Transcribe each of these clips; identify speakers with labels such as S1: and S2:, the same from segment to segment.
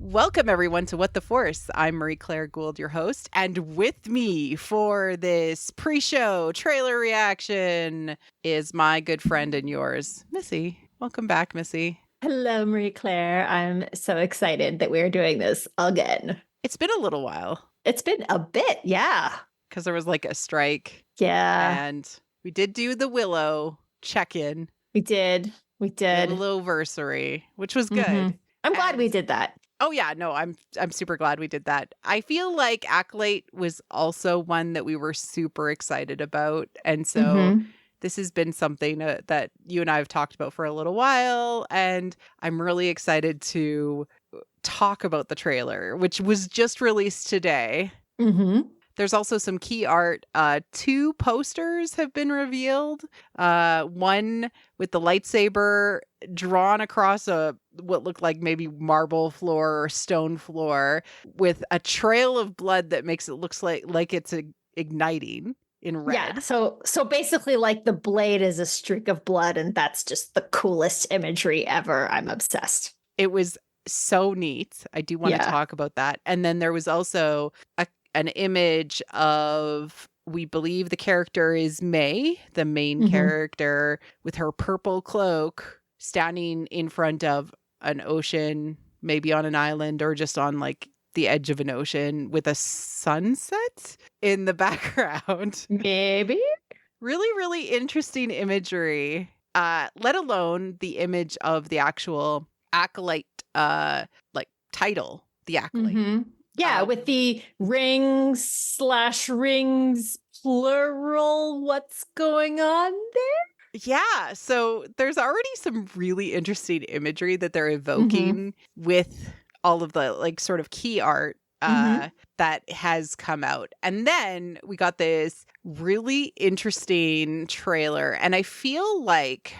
S1: Welcome, everyone, to What the Force. I'm Marie-Claire Gould, your host, and with me for this pre-show trailer reaction is my good friend and yours, Missy. Welcome back, Missy.
S2: Hello, Marie-Claire. I'm so excited that we're doing this again.
S1: It's been a little while.
S2: It's been a bit, yeah.
S1: Because there was like a strike.
S2: Yeah.
S1: And we did do the Willow check-in.
S2: We did.
S1: The Willowversary, which was good.
S2: Mm-hmm. I'm glad we did that.
S1: Oh yeah, no, I'm super glad we did that. I feel like Acolyte was also one that we were super excited about, and so this has been something that you and I have talked about for a little while, and I'm really excited to talk about the trailer, which was just released today. There's also some key art. 2 posters have been revealed. One with the lightsaber drawn across what looked like maybe marble floor or stone floor with a trail of blood that makes it looks like it's igniting in red.
S2: Yeah, so basically like the blade is a streak of blood, and that's just the coolest imagery ever. I'm obsessed.
S1: It was so neat. I do want to talk about that. And then there was also an image of, we believe the character is May, the main character, with her purple cloak standing in front of an ocean, maybe on an island or just on like the edge of an ocean with a sunset in the background.
S2: Maybe.
S1: Really, really interesting imagery, let alone the image of the actual Acolyte like title, the Acolyte.
S2: Yeah, with the rings plural. What's going on there?
S1: Yeah, so there's already some really interesting imagery that they're evoking with all of the like sort of key art that has come out. And then we got this really interesting trailer. And I feel like,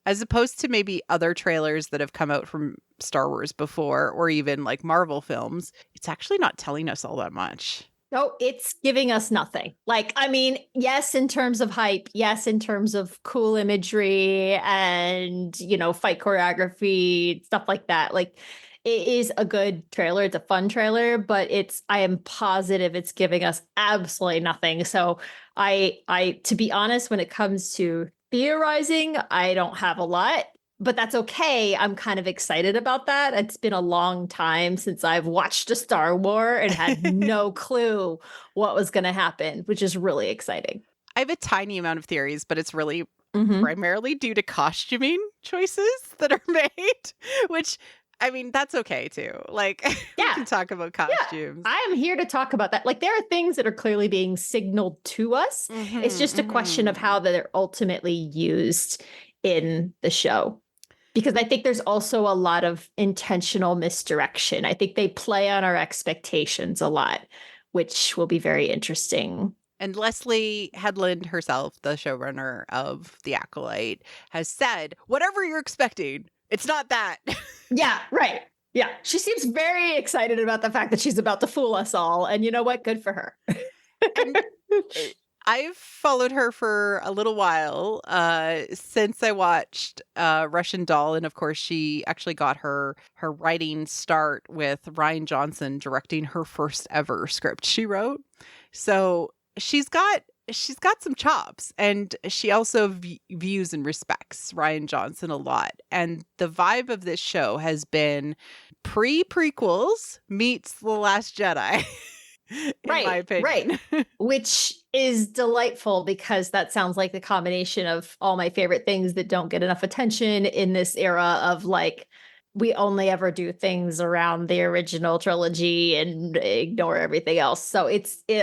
S1: as opposed to maybe other trailers that have come out from Star Wars before, or even like Marvel films, it's actually not telling us all that much.
S2: No, it's giving us nothing. Like, I mean, yes, in terms of hype, yes, in terms of cool imagery and, fight choreography, stuff like that. Like, it is a good trailer. It's a fun trailer, but I am positive it's giving us absolutely nothing. So I, to be honest, when it comes to theorizing, I don't have a lot. But that's okay. I'm kind of excited about that. It's been a long time since I've watched a Star Wars and had no clue what was going to happen, which is really exciting.
S1: I have a tiny amount of theories, but it's really primarily due to costuming choices that are made, which, I mean, that's okay too. Like, we can talk about costumes.
S2: Yeah. I am here to talk about that. Like, there are things that are clearly being signaled to us. It's just a question of how they're ultimately used in the show. Because I think there's also a lot of intentional misdirection. I think they play on our expectations a lot, which will be very interesting.
S1: And Leslie Headland herself, the showrunner of The Acolyte, has said, whatever you're expecting, it's not that.
S2: Yeah, right. Yeah. She seems very excited about the fact that she's about to fool us all. And you know what? Good for her.
S1: And I've followed her for a little while since I watched Russian Doll. And of course, she actually got her writing start with Rian Johnson directing her first ever script she wrote. So she's got some chops, and she also views and respects Rian Johnson a lot. And the vibe of this show has been prequels meets The Last Jedi. In my opinion.
S2: Right. Which is delightful, because that sounds like the combination of all my favorite things that don't get enough attention in this era of like, we only ever do things around the original trilogy and ignore everything else. So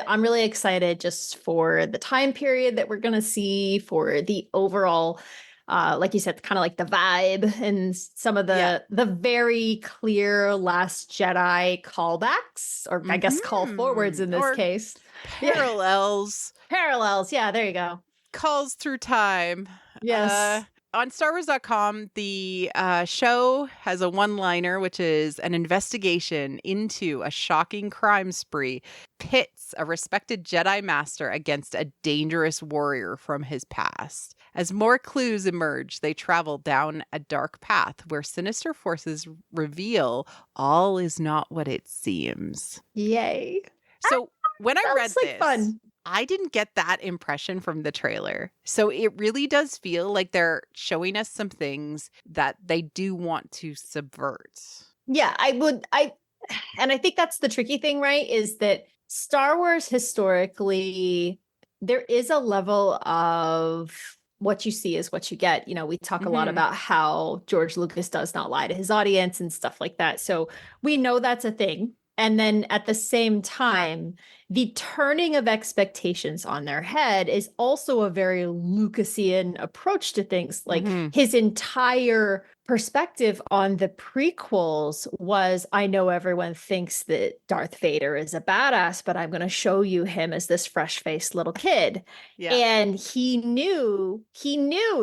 S2: I'm really excited just for the time period that we're going to see, for the overall, like you said, kind of like the vibe and some of the very clear Last Jedi callbacks, or I guess call forwards in this case.
S1: Parallels.
S2: Parallels. Yeah, there you go.
S1: Calls through time.
S2: Yes.
S1: on StarWars.com, the show has a one-liner, which is an investigation into a shocking crime spree pits a respected Jedi Master against a dangerous warrior from his past. As more clues emerge, they travel down a dark path where sinister forces reveal all is not what it seems.
S2: Yay.
S1: So when I read
S2: Sounds like
S1: this,
S2: fun.
S1: I didn't get that impression from the trailer. So it really does feel like they're showing us some things that they do want to subvert.
S2: Yeah, and I think that's the tricky thing, right? Is that Star Wars historically, there is a level of what you see is what you get. You know, we talk a lot about how George Lucas does not lie to his audience and stuff like that. So we know that's a thing. And then at the same time, the turning of expectations on their head is also a very Lucasian approach to things. Like his entire perspective on the prequels was, I know everyone thinks that Darth Vader is a badass, but I'm going to show you him as this fresh-faced little kid. Yeah. And he knew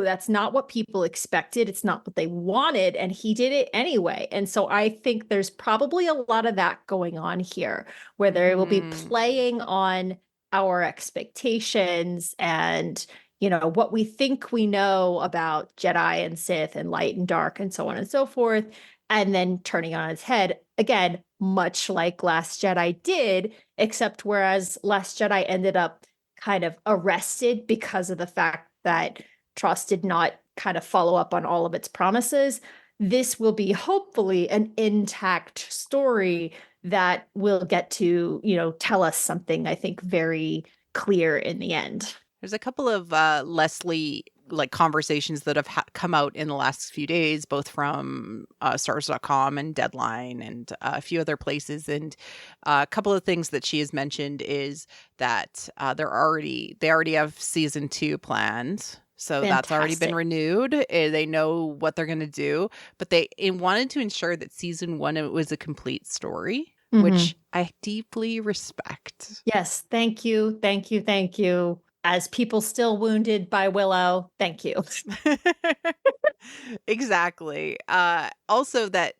S2: that's not what people expected. It's not what they wanted. And he did it anyway. And so I think there's probably a lot of that going on here, where they will be playing on our expectations and, you know, what we think we know about Jedi and Sith and light and dark and so on and so forth, and then turning on its head again, much like Last Jedi did, except whereas Last Jedi ended up kind of arrested because of the fact that Trust did not kind of follow up on all of its promises, this will be hopefully an intact story that will get to, you know, tell us something, I think, very clear in the end.
S1: There's a couple of Leslie conversations that have come out in the last few days, both from Stars.com and Deadline and a few other places. And a couple of things that she has mentioned is that they already have season 2 planned. So that's already been renewed. They know what they're going to do, but they wanted to ensure that season 1 it was a complete story, which I deeply respect.
S2: Yes, thank you. As people still wounded by Willow, thank you.
S1: Exactly. Also, that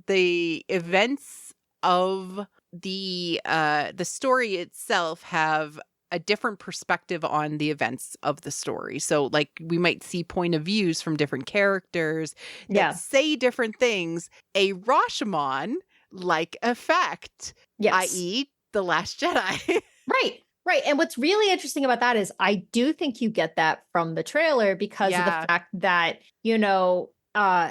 S1: the events of the story itself have a different perspective on the events of the story. So like we might see point of views from different characters that say different things. A Rashomon-like effect, i.e. The Last Jedi.
S2: Right. And what's really interesting about that is I do think you get that from the trailer because of the fact that, you know,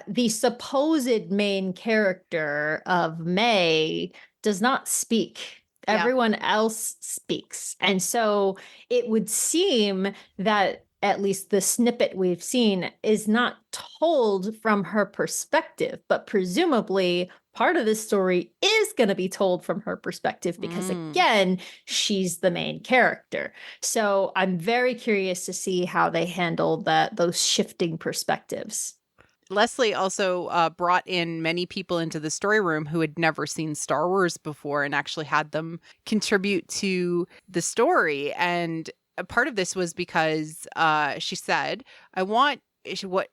S2: the supposed main character of May does not speak. Everyone else speaks. And so it would seem that at least the snippet we've seen is not told from her perspective, but presumably part of this story is going to be told from her perspective because, again, she's the main character. So I'm very curious to see how they handle those shifting perspectives.
S1: Leslie also brought in many people into the story room who had never seen Star Wars before and actually had them contribute to the story. And a part of this was because she said, I want you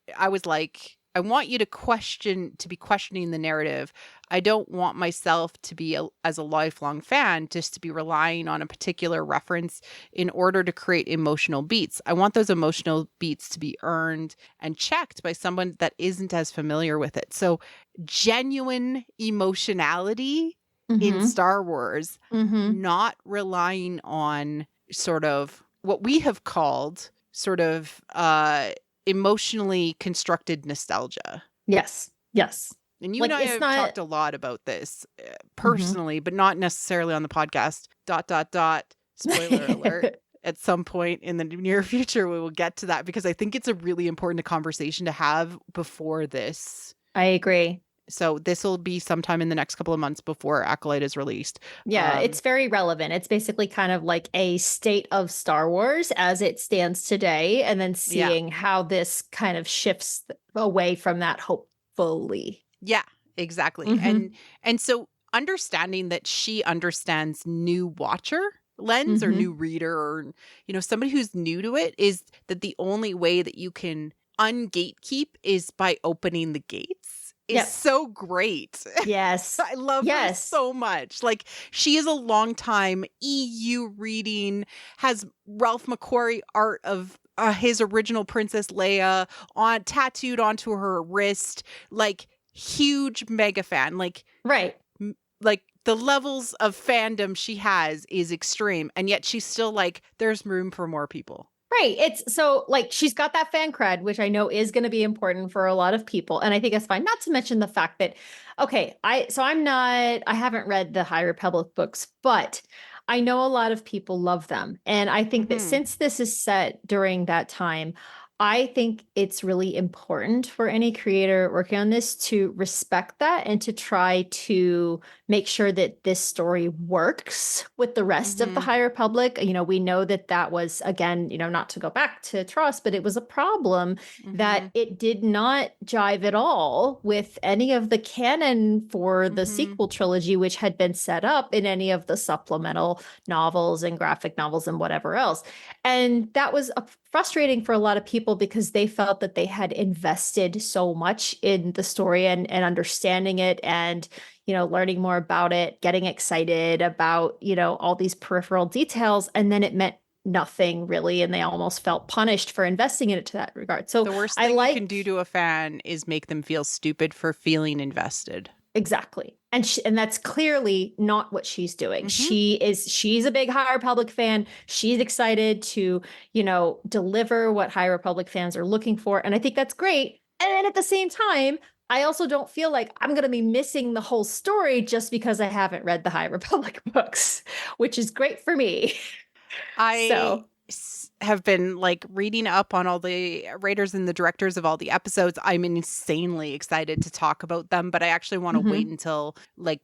S1: to be questioning the narrative. I don't want myself to be, as a lifelong fan, just to be relying on a particular reference in order to create emotional beats. I want those emotional beats to be earned and checked by someone that isn't as familiar with it. So genuine emotionality in Star Wars, not relying on sort of what we have called sort of emotionally constructed nostalgia.
S2: Yes.
S1: And you and I have talked a lot about this personally, but not necessarily on the podcast. ... Spoiler alert. At some point in the near future, we will get to that because I think it's a really important conversation to have before this.
S2: I agree.
S1: So this will be sometime in the next couple of months before Acolyte is released.
S2: Yeah, it's very relevant. It's basically kind of like a state of Star Wars as it stands today, and then seeing how this kind of shifts away from that, hopefully.
S1: Yeah, exactly. And so understanding that she understands new watcher lens or new reader or, you know, somebody who's new to it, is that the only way that you can ungatekeep is by opening the gates is so great.
S2: Yes.
S1: I love her so much. Like, she is a long time EU reading, has Ralph McQuarrie art of his original Princess Leia tattooed onto her wrist, like huge mega fan. Like,
S2: right.
S1: Like, the levels of fandom she has is extreme, and yet she's still like, there's room for more people.
S2: Right. It's so like she's got that fan cred, which I know is going to be important for a lot of people. And I think it's fine. Not to mention the fact that, okay, I haven't read the High Republic books, but I know a lot of people love them. And I think that since this is set during that time, I think it's really important for any creator working on this to respect that and to try to make sure that this story works with the rest of the High Republic. You know, we know that was, again, you know, not to go back to Trust, but it was a problem that it did not jive at all with any of the canon for the sequel trilogy, which had been set up in any of the supplemental novels and graphic novels and whatever else. And that was frustrating for a lot of people because they felt that they had invested so much in the story and understanding it and, you know, learning more about it, getting excited about, you know, all these peripheral details. And then it meant nothing really. And they almost felt punished for investing in it to that regard. So
S1: the worst thing you can do to a fan is make them feel stupid for feeling invested.
S2: Exactly. And that's clearly not what she's doing. She's a big High Republic fan. She's excited to, you know, deliver what High Republic fans are looking for. And I think that's great. And then at the same time, I also don't feel like I'm going to be missing the whole story just because I haven't read the High Republic books, which is great for me.
S1: Have been like reading up on all the writers and the directors of all the episodes. I'm insanely excited to talk about them, but I actually want to wait until like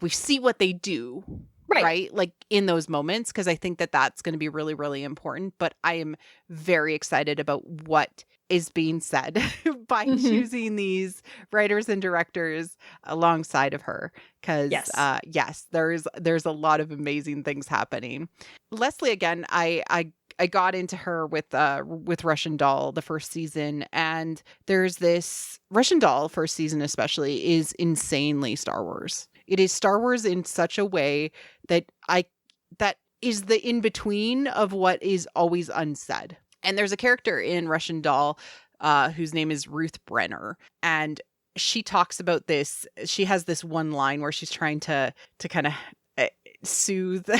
S1: we see what they do, right? Like in those moments, because I think that that's going to be really, really important. But I am very excited about what is being said by choosing these writers and directors alongside of her. Because yes, there's a lot of amazing things happening. Leslie, again, I got into her with Russian Doll the first season, and there's this Russian Doll first season especially is insanely Star Wars. It is Star Wars in such a way that is the in between of what is always unsaid. And there's a character in Russian Doll whose name is Ruth Brenner, and she talks about this. She has this one line where she's trying to kind of soothe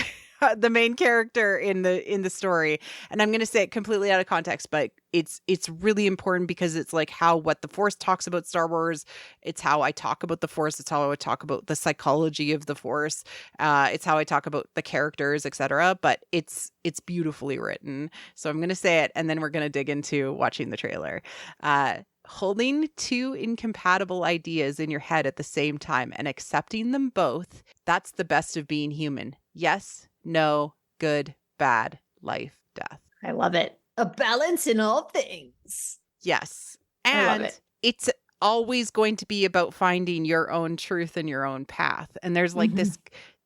S1: the main character in the story, and I'm going to say it completely out of context, but it's really important because it's like what the Force talks about Star Wars. It's how I talk about the Force. It's how I talk about the psychology of the Force. It's how I talk about the characters, etc. But it's beautifully written. So I'm going to say it, and then we're going to dig into watching the trailer. Holding two incompatible ideas in your head at the same time and accepting them both, that's the best of being human. Yes, no, good, bad, life, death.
S2: I love it. A balance in all things.
S1: Yes. And it's always going to be about finding your own truth and your own path. And there's like this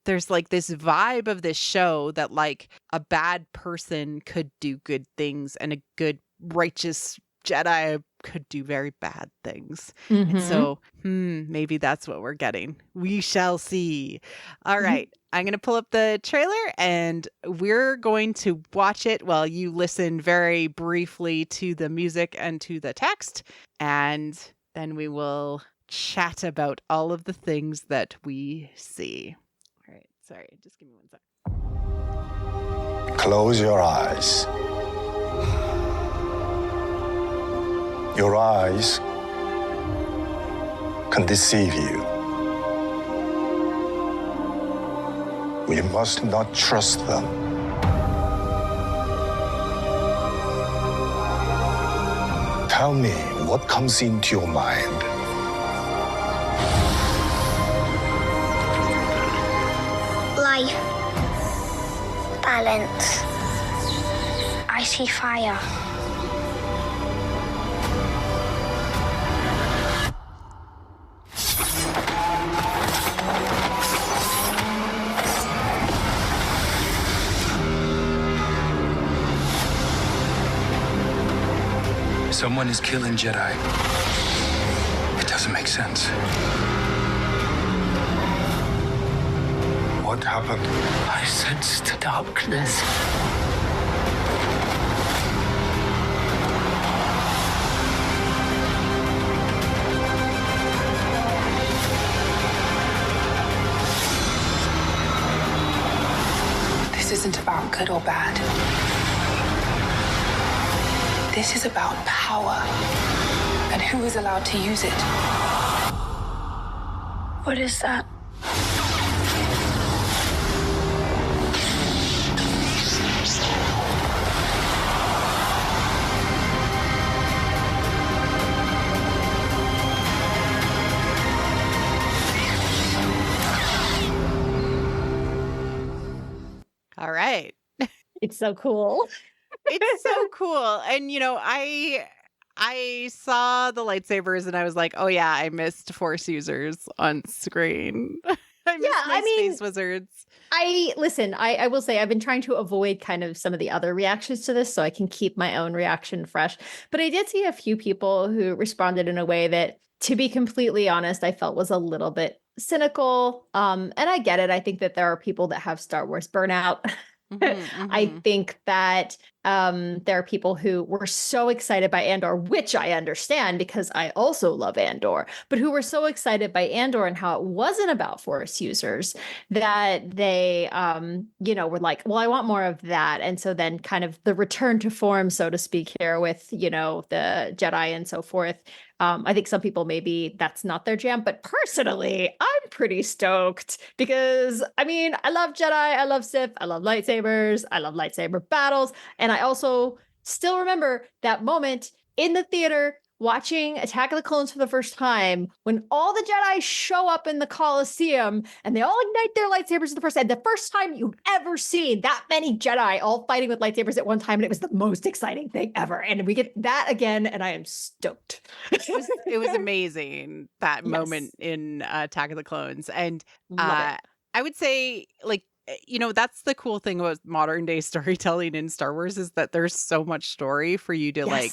S1: vibe of this show that like a bad person could do good things and a good righteous Jedi could do very bad things. And so maybe that's what we're getting. We shall see. All right. I'm going to pull up the trailer and we're going to watch it while you listen very briefly to the music and to the text. And then we will chat about all of the things that we see. All right. Sorry. Just give me 1 second.
S3: Close your eyes. Your eyes can deceive you. We must not trust them. Tell me what comes into your mind.
S4: Life. Balance. I see fire.
S3: Someone is killing Jedi. It doesn't make sense. What happened?
S5: I sensed darkness.
S6: This isn't about good or bad. This is about power and who is allowed to use it.
S4: What is that?
S1: All right.
S2: It's so cool.
S1: It's so cool. And I saw the lightsabers and I was like, oh yeah, I missed Force users on screen. I missed my space wizards.
S2: I will say I've been trying to avoid kind of some of the other reactions to this so I can keep my own reaction fresh. But I did see a few people who responded in a way that, to be completely honest, I felt was a little bit cynical. And I get it. I think that there are people that have Star Wars burnout. I think that there are people who were so excited by Andor, which I understand because I also love Andor, but who were so excited by Andor and how it wasn't about Force users that they, were like, well, I want more of that. And so then kind of the return to form, so to speak, here with, the Jedi and so forth. I think some people maybe that's not their jam, but personally, I'm pretty stoked because I love Jedi, I love Sith, I love lightsabers, I love lightsaber battles. And I also still remember that moment in the theater watching Attack of the Clones for the first time when all the Jedi show up in the Coliseum and they all ignite their lightsabers the first time you've ever seen that many Jedi all fighting with lightsabers at one time. And it was the most exciting thing ever. And we get that again. And I am stoked.
S1: It was amazing, that moment in Attack of the Clones. And I would say, that's the cool thing about modern day storytelling in Star Wars is that there's so much story for you to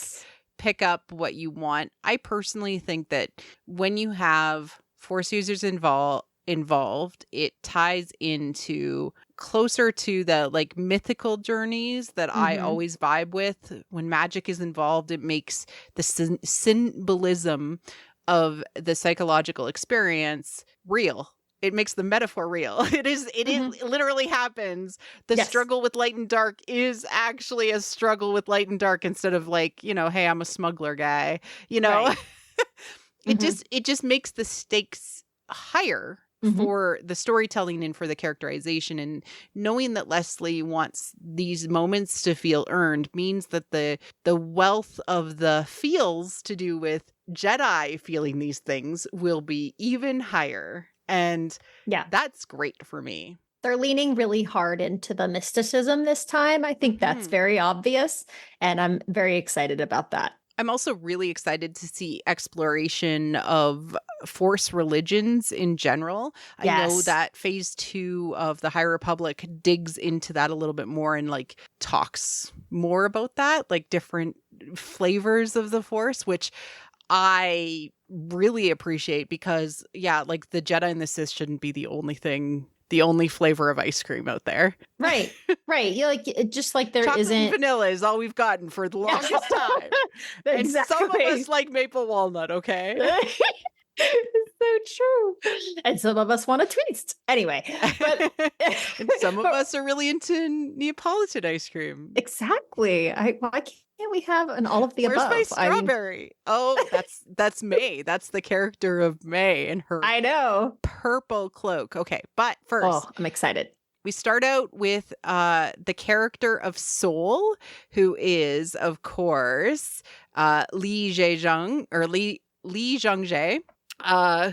S1: pick up what you want. I personally think that when you have Force users involved, it ties into closer to the mythical journeys that I always vibe with. When magic is involved, it makes the symbolism of the psychological experience real. It makes the metaphor real. It literally happens. The struggle with light and dark is actually a struggle with light and dark instead of hey, I'm a smuggler guy. Right. It just makes the stakes higher for the storytelling and for the characterization. And knowing that Leslie wants these moments to feel earned means that the wealth of the feels to do with Jedi feeling these things will be even higher. And that's great for me.
S2: They're leaning really hard into the mysticism this time. I think that's very obvious. And I'm very excited about that.
S1: I'm also really excited to see exploration of Force religions in general. I know that phase 2 of the High Republic digs into that a little bit more and talks more about that, different flavors of the Force, which I really appreciate because the Jedi and the Sith shouldn't be the only flavor of ice cream out there.
S2: Right. You just there
S1: chocolate
S2: isn't
S1: and vanilla is all we've gotten for the longest time. And some of us like maple walnut, okay?
S2: It's so true. And some of us want a twist. Anyway, but
S1: and some of us are really into Neapolitan ice cream.
S2: Exactly. Why can't we have an all of the
S1: above?
S2: Where's
S1: my strawberry? That's May. That's the character of May and her purple cloak. Okay, but first,
S2: I'm excited.
S1: We start out with the character of Soul, who is, of course, Li Zhangzhe,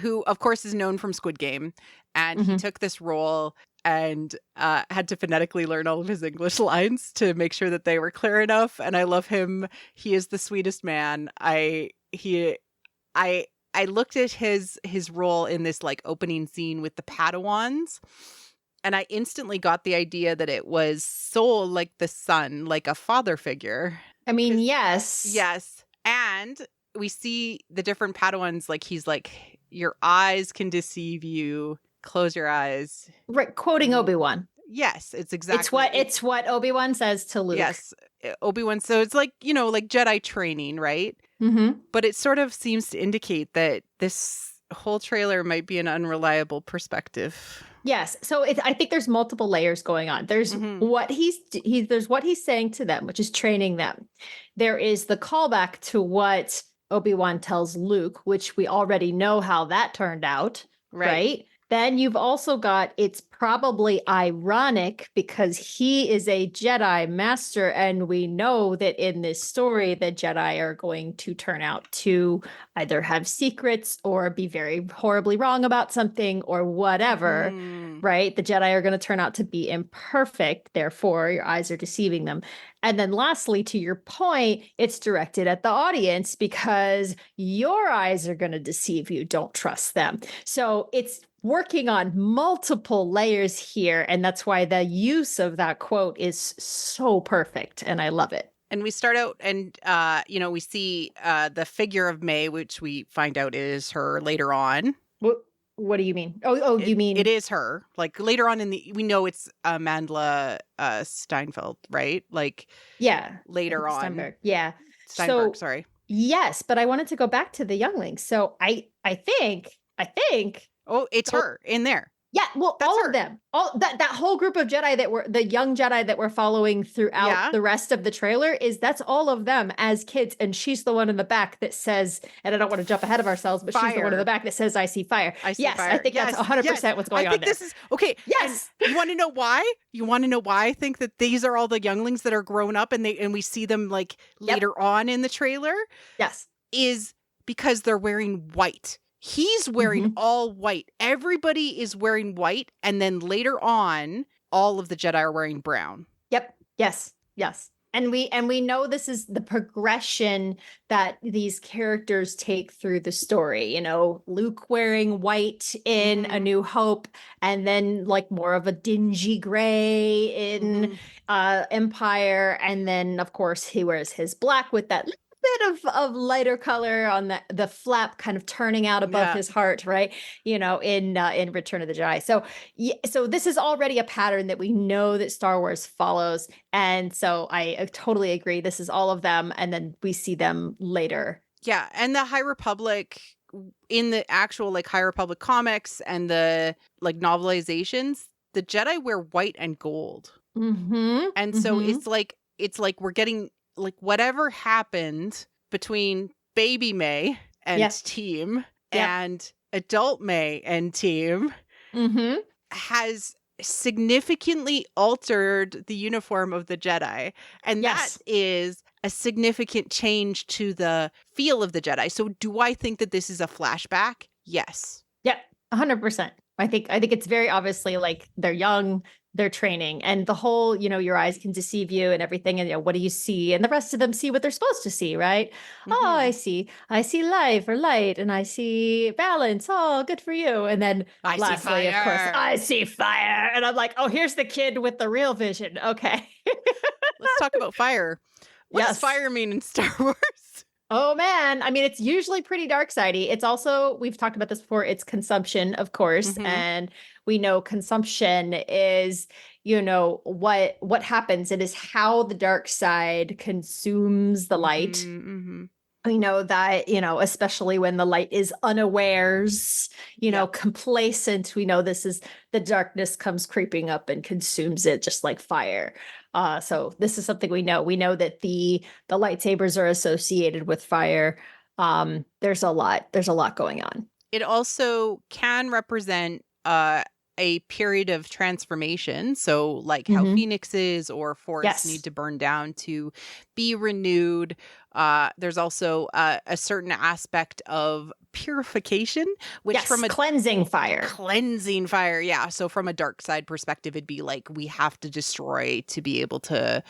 S1: who, of course, is known from Squid Game. And he took this role and had to phonetically learn all of his English lines to make sure that they were clear enough. And I love him. He is the sweetest man. I looked at his role in this opening scene with the Padawans, and I instantly got the idea that it was Soul, like the son, like a father figure.
S2: I mean, yes.
S1: Yes. And we see the different Padawans, like he's like, your eyes can deceive you. Close your eyes.
S2: Right, quoting Obi-Wan.
S1: Yes, it's exactly.
S2: It's what Obi-Wan says to Luke.
S1: Yes, Obi-Wan. So it's like, like Jedi training, right?
S2: Mm-hmm.
S1: But it sort of seems to indicate that this whole trailer might be an unreliable perspective.
S2: Yes. So I think there's multiple layers going on. There's what there's what he's saying to them, which is training them. There is the callback to what Obi-Wan tells Luke, which we already know how that turned out, right? Then you've also got, it's probably ironic because he is a Jedi master, and we know that in this story, the Jedi are going to turn out to either have secrets or be very horribly wrong about something or whatever, right? The Jedi are going to turn out to be imperfect, therefore your eyes are deceiving them. And then lastly, to your point, it's directed at the audience because your eyes are going to deceive you. Don't trust them. So it's working on multiple layers here. And that's why the use of that quote is so perfect. And I love it.
S1: And we start out and, we see the figure of May, which we find out is her later on.
S2: What do you mean? You mean
S1: it is her? Like later on we know it's Amandla Steinfeld, right? Like,
S2: yeah,
S1: later on,
S2: Steinberg. Yeah,
S1: Steinberg. Sorry.
S2: Yes, but I wanted to go back to the younglings. So I think.
S1: Oh, it's her in there.
S2: Yeah, well,
S1: That's
S2: all
S1: her.
S2: of them, all that whole group of Jedi that were the young Jedi that we're following throughout the rest of the trailer that's all of them as kids, and she's the one in the back that says, and I don't want to jump ahead of ourselves, but she's the one in the back that says, "I see fire."
S1: I see
S2: yes,
S1: fire.
S2: I think that's 100% what's going on.
S1: I think
S2: there.
S1: this is okay.
S2: Yes,
S1: and you want to know why? You want to know why I think that these are all the younglings that are grown up, and we see them like later on in the trailer.
S2: Yes,
S1: is because they're wearing white. He's wearing all white. Everybody is wearing white. And then later on, all of the Jedi are wearing brown.
S2: Yep. Yes. And we know this is the progression that these characters take through the story. Luke wearing white in A New Hope, and then like more of a dingy gray in Empire. And then, of course, he wears his black with that bit of lighter color on the flap kind of turning out above his heart, right? In Return of the Jedi. So this is already a pattern that we know that Star Wars follows. And so I totally agree. This is all of them. And then we see them later.
S1: Yeah. And the High Republic, in the actual like High Republic comics and the like novelizations, the Jedi wear white and gold. And so it's like we're getting like whatever happened between baby May and team and adult May and team has significantly altered the uniform of the Jedi. And that is a significant change to the feel of the Jedi. So do I think that this is a flashback? Yes.
S2: Yeah, 100%. I think it's very obviously like they're young, they're training, and the whole, your eyes can deceive you and everything. And what do you see? And the rest of them see what they're supposed to see, right? Oh, I see life or light, and I see balance. Oh, good for you. And then lastly, of course, I see fire. And I'm like, oh, here's the kid with the real vision. Okay.
S1: Let's talk about fire. What does fire mean in Star Wars?
S2: Oh, man. I mean, it's usually pretty dark-sidey. It's also, we've talked about this before, it's consumption, of course. And we know consumption is, what happens. It is how the dark side consumes the light. We know that, especially when the light is unawares, complacent, we know this is the darkness comes creeping up and consumes it just like fire. So this is something we know. We know that the lightsabers are associated with fire. There's a lot going on.
S1: It also can represent a period of transformation. So like how phoenixes or forests need to burn down to be renewed. There's also a certain aspect of purification, which from a
S2: cleansing fire.
S1: Yeah. So from a dark side perspective, it'd be like we have to destroy to be able to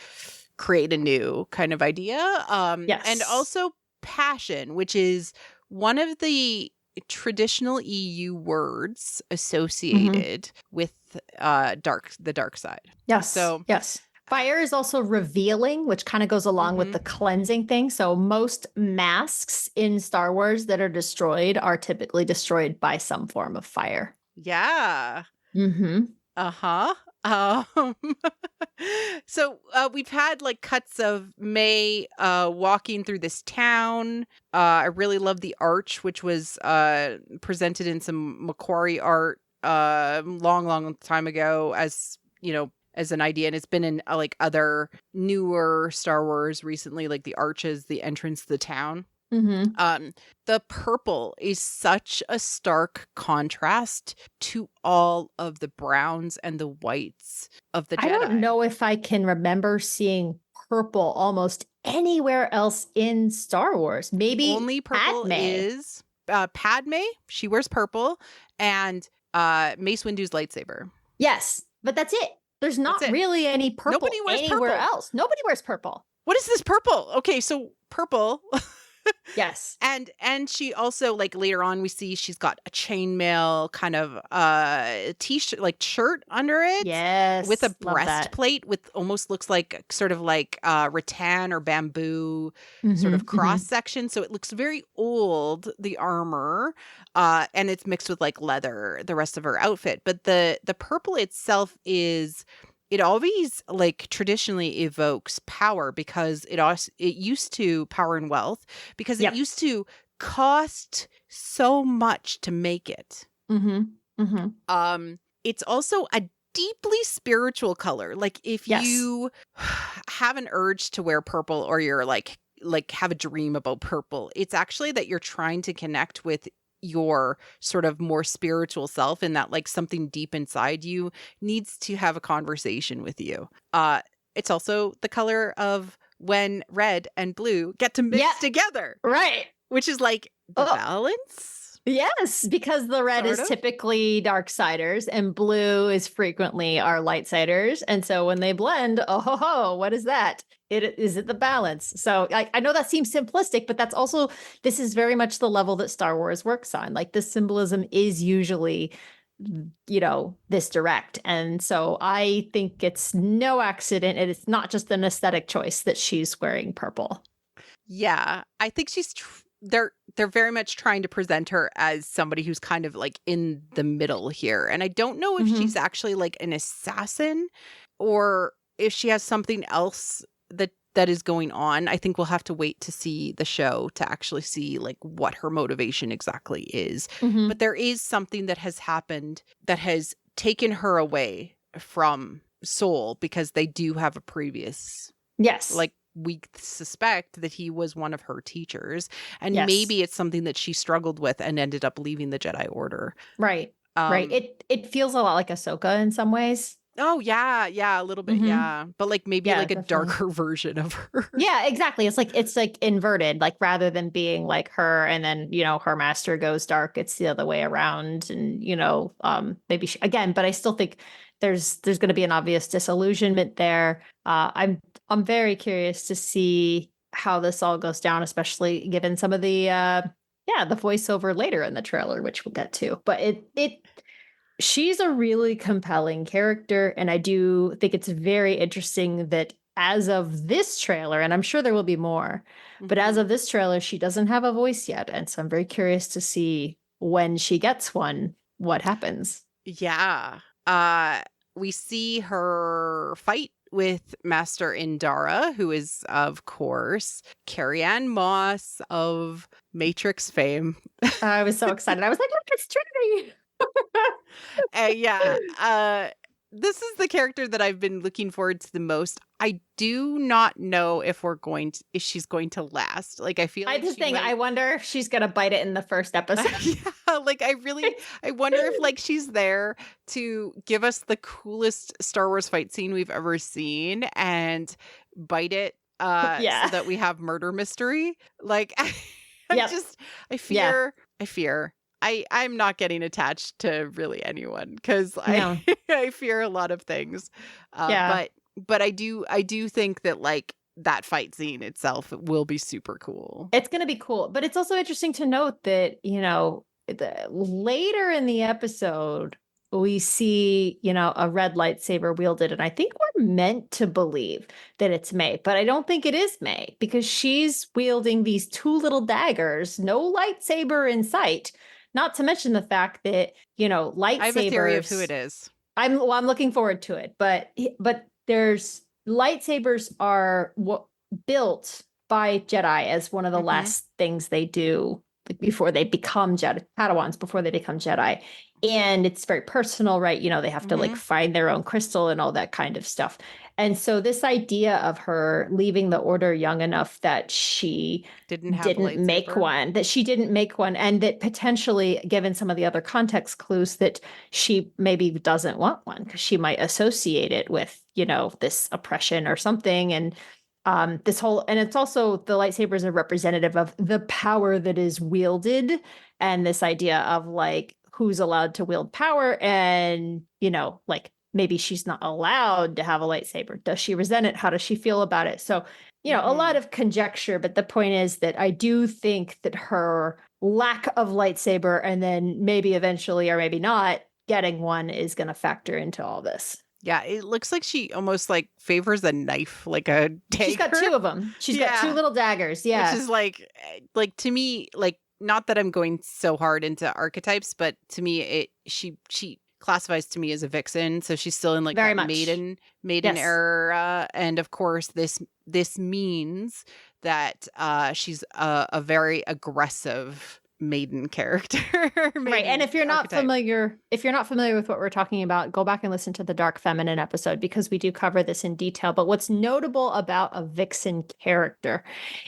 S1: create a new kind of idea. And also passion, which is one of the traditional EU words associated with the dark side.
S2: Yes.
S1: So
S2: Fire is also revealing, which kind of goes along with the cleansing thing. So most masks in Star Wars that are destroyed are typically destroyed by some form of fire.
S1: Yeah.
S2: Mm-hmm.
S1: Uh-huh. Um, so we've had like cuts of May walking through this town. I really love the arch, which was presented in some Macquarie art long time ago as, as an idea. And it's been in like other newer Star Wars recently, like the arches, the entrance to the town. The purple is such a stark contrast to all of the browns and the whites of the Jedi.
S2: I don't know if I can remember seeing purple almost anywhere else in Star Wars. Maybe
S1: only purple
S2: Padme.
S1: is Padme. She wears purple, and Mace Windu's lightsaber.
S2: Yes, but that's it. There's not really any purple
S1: Nobody wears
S2: anywhere
S1: purple.
S2: else. Nobody wears purple.
S1: What is this purple? Okay, so purple.
S2: Yes.
S1: And she also, like, later on we see she's got a chainmail kind of t-shirt, like shirt under it.
S2: Yes.
S1: With a breastplate with almost looks like sort of like rattan or bamboo sort of cross section. So it looks very old, the armor, and it's mixed with like leather, the rest of her outfit. But the purple itself it always like traditionally evokes power because it used to power and wealth because it used to cost so much to make it. It's also a deeply spiritual color. Like if you have an urge to wear purple or you're like have a dream about purple, it's actually that you're trying to connect with your sort of more spiritual self and that like something deep inside you needs to have a conversation with you. It's also the color of when red and blue get to mix together.
S2: Right.
S1: Which is like the balance.
S2: Yes, because the red is typically darksiders and blue is frequently our lightsiders. And so when they blend, what is that? Is it the balance? So I know that seems simplistic, but that's also, this is very much the level that Star Wars works on. Like this symbolism is usually, this direct. And so I think it's no accident. And it's not just an aesthetic choice that she's wearing purple.
S1: Yeah, I think they're very much trying to present her as somebody who's kind of like in the middle here. And I don't know if she's actually like an assassin or if she has something else that is going on. I think we'll have to wait to see the show to actually see like what her motivation exactly is. But there is something that has happened that has taken her away from Soul because they do have a previous.
S2: Yes.
S1: Like we suspect that he was one of her teachers and maybe it's something that she struggled with and ended up leaving the Jedi Order.
S2: Right. Right. It feels a lot like Ahsoka in some ways.
S1: Oh, yeah, a little bit, but like maybe like a darker version of her.
S2: Yeah, exactly. It's like inverted, like rather than being like her and then, her master goes dark, it's the other way around. And, maybe again, but I still think there's going to be an obvious disillusionment there. I'm very curious to see how this all goes down, especially given some of the voiceover later in the trailer, which we'll get to. But she's a really compelling character, and I do think it's very interesting that as of this trailer, and I'm sure there will be more, but as of this trailer, she doesn't have a voice yet. And so I'm very curious to see when she gets one, what happens.
S1: Yeah. We see her fight with Master Indara, who is, of course, Carrie-Anne Moss of Matrix fame.
S2: I was so excited. I was like, look, it's Trinity.
S1: This is the character that I've been looking forward to the most. I do not know if she's going to last. Like I feel like
S2: I wonder if she's gonna bite it in the first episode.
S1: Yeah, like I wonder if like she's there to give us the coolest Star Wars fight scene we've ever seen and bite it so that we have murder mystery. Like I fear I'm not getting attached to really anyone because I fear a lot of things. But I do think that like that fight scene itself will be super cool.
S2: It's going to be cool. But it's also interesting to note that, later in the episode, we see, a red lightsaber wielded. And I think we're meant to believe that it's May, but I don't think it is May because she's wielding these two little daggers, no lightsaber in sight. Not to mention the fact that, lightsabers.
S1: I have a theory of who it is.
S2: I'm looking forward to it, but there's lightsabers are built by Jedi as one of the last things they do before they become Padawans, before they become Jedi. And it's very personal, right? They have to like find their own crystal and all that kind of stuff. And so this idea of her leaving the order young enough that she didn't make one, and that potentially, given some of the other context clues, that she maybe doesn't want one because she might associate it with, this oppression or something. And and it's also the lightsabers are representative of the power that is wielded and this idea of like who's allowed to wield power and, like maybe she's not allowed to have a lightsaber. Does she resent it? How does she feel about it? So, a lot of conjecture, but the point is that I do think that her lack of lightsaber and then maybe eventually or maybe not getting one is going to factor into all this.
S1: Yeah, it looks like she almost like favors a knife, like a dagger.
S2: She's got two of them. She's got two little daggers. Yeah.
S1: Which is like to me, like, not that I'm going so hard into archetypes, but to me, she classifies to me as a vixen. So she's still in like
S2: very
S1: that
S2: much.
S1: maiden era. And of course, this means that she's a very aggressive maiden character.
S2: Right. And if you're not familiar with what we're talking about, go back and listen to the Dark Feminine episode because we do cover this in detail. But what's notable about a vixen character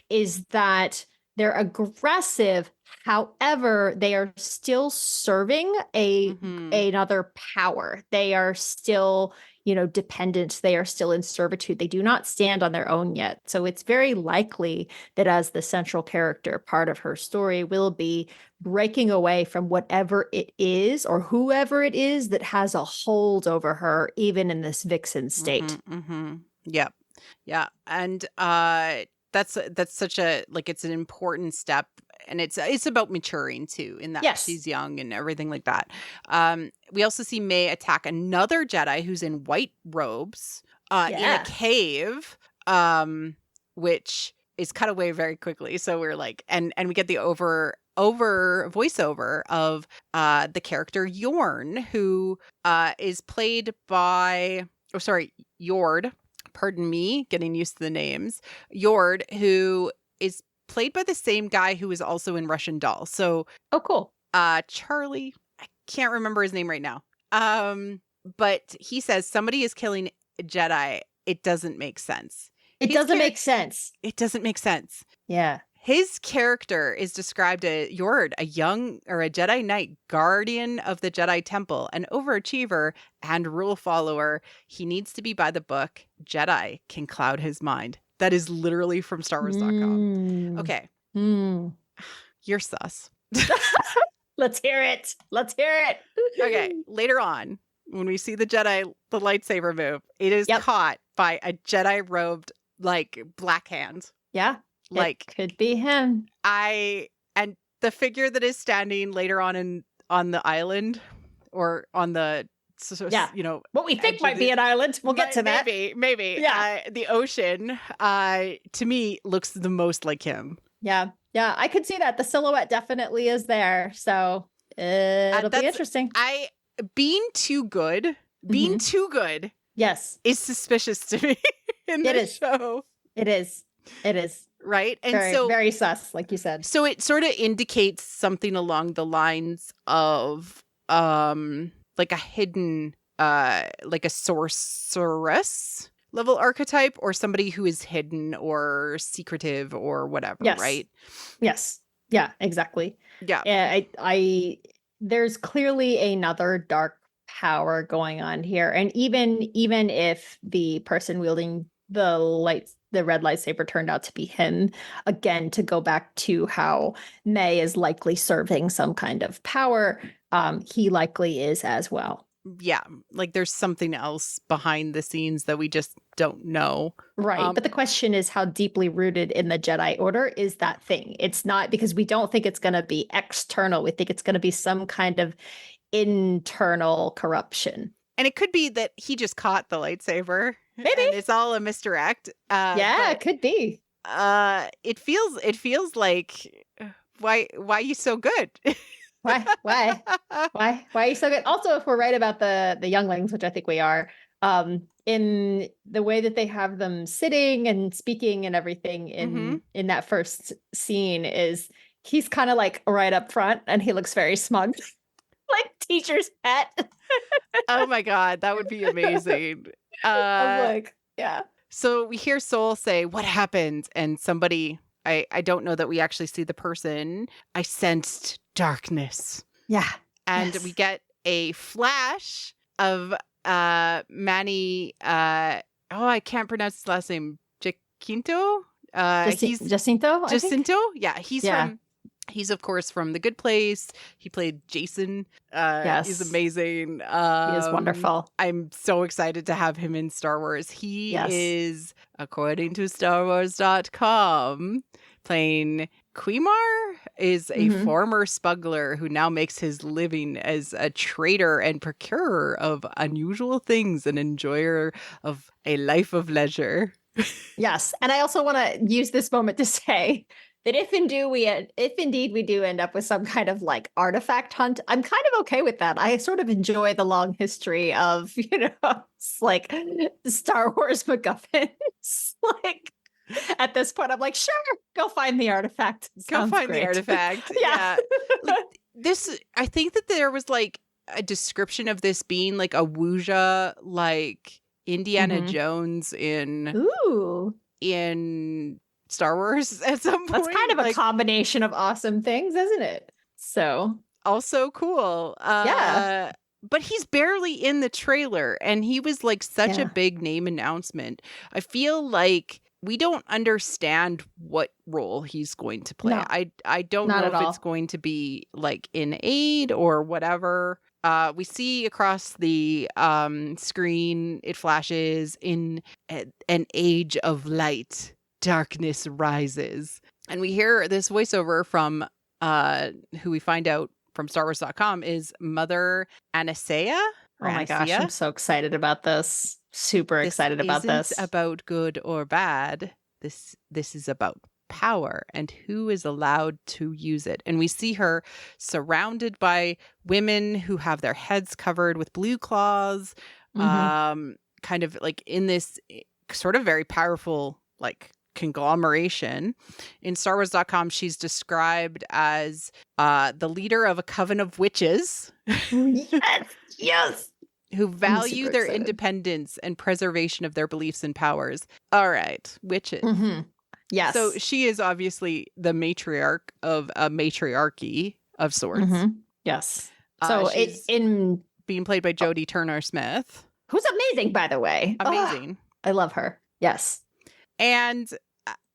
S2: is that they're aggressive. However, they are still serving another power. They are still, dependent. They are still in servitude. They do not stand on their own yet. So it's very likely that as the central character, part of her story will be breaking away from whatever it is or whoever it is that has a hold over her, even in this vixen state.
S1: Yeah. Yeah. And that's such a, like, it's an important step. And it's about maturing too, in that she's young and everything like that. We also see May attack another Jedi who's in white robes in a cave, which is cut away very quickly. So we're like, and we get the over voiceover of the character Yorn, who is played by Yord. Pardon me, getting used to the names. Yord, who is played by the same guy who is also in Russian Doll. So,
S2: cool.
S1: Charlie, I can't remember his name right now. But he says somebody is killing a Jedi. It doesn't make sense.
S2: It doesn't make sense.
S1: It doesn't make sense.
S2: Yeah.
S1: His character is described as Yord, a Jedi Knight, guardian of the Jedi Temple, an overachiever and rule follower. He needs to be by the book. Jedi can cloud his mind. That is literally from StarWars.com. Okay. You're sus.
S2: Let's hear it.
S1: Okay. Later on, when we see the lightsaber move, it is caught by a Jedi robed, like, black hand.
S2: Yeah.
S1: Like,
S2: it could be him.
S1: And the figure that is standing later on the island or on the,
S2: what we think might be an island. We'll get to that.
S1: Maybe. Yeah. The ocean, to me, looks the most like him.
S2: Yeah. Yeah. I could see that. The silhouette definitely is there. So it'll be interesting.
S1: Being too good.
S2: Yes.
S1: Is suspicious to me in this show.
S2: It is.
S1: Right. And
S2: very sus, like you said.
S1: So it sort of indicates something along the lines of, like a hidden, like a sorceress level archetype, or somebody who is hidden or secretive or whatever, right?
S2: Yes. Yeah, exactly.
S1: Yeah.
S2: There's clearly another dark power going on here. And even if the person wielding the red lightsaber turned out to be him, again, to go back to how May is likely serving some kind of power, he likely is as well.
S1: Yeah, like there's something else behind the scenes that we just don't know.
S2: Right. But the question is, how deeply rooted in the Jedi Order is that thing? It's not, because we don't think it's going to be external. We think it's going to be some kind of internal corruption.
S1: And it could be that he just caught the lightsaber.
S2: Maybe.
S1: And it's all a misdirect.
S2: It could be.
S1: It feels like why are you so good?
S2: Why are you so good? Also, if we're right about the younglings, which I think we are, in the way that they have them sitting and speaking and everything in that first scene, is he's kind of like right up front and he looks very smug. Like teacher's pet.
S1: Oh my God, that would be amazing.
S2: I'm like, yeah.
S1: So we hear Soul say, "What happened?" And somebody, I don't know that we actually see the person. "I sensed darkness."
S2: Yeah.
S1: And we get a flash of Manny. I can't pronounce his last name. Jacinto.
S2: Jacinto.
S1: Jacinto. Yeah, he's of course from The Good Place. He played Jason.
S2: Yes.
S1: He's amazing.
S2: He is wonderful.
S1: I'm so excited to have him in Star Wars. He is, according to StarWars.com, playing Quimar, is a former smuggler who now makes his living as a trader and procurer of unusual things, an enjoyer of a life of leisure.
S2: Yes. And I also want to use this moment to say that if indeed we do end up with some kind of like artifact hunt, I'm kind of okay with that. I sort of enjoy the long history of, it's like Star Wars MacGuffins. Like at this point, I'm like, sure, go find the artifact.
S1: Go find the artifact. Yeah. I think that there was like a description of this being like a Wuja, like Indiana Jones in Star Wars at some point.
S2: That's kind of a combination of awesome things, isn't it? So
S1: also cool.
S2: Yeah.
S1: But he's barely in the trailer, and he was like such a big name announcement. I feel like we don't understand what role he's going to play.
S2: No,
S1: I don't know if it's going to be like in aid or whatever. We see across the screen, it flashes in an age of light. Darkness rises. And we hear this voiceover from who we find out from StarWars.com is Mother Anastasia.
S2: Oh my gosh, I'm so excited about this. Super excited about this.
S1: This isn't about good or bad. This is about power and who is allowed to use it. And we see her surrounded by women who have their heads covered with blue claws, kind of like in this sort of very powerful like conglomeration. In StarWars.com, she's described as the leader of a coven of witches.
S2: Yes.
S1: Who value their independence and preservation of their beliefs and powers. All right, witches.
S2: Yes.
S1: So she is obviously the matriarch of a matriarchy of sorts.
S2: Yes. So it's
S1: being played by Jodie Turner-Smith,
S2: who's amazing, by the way.
S1: Amazing.
S2: I love her. Yes.
S1: And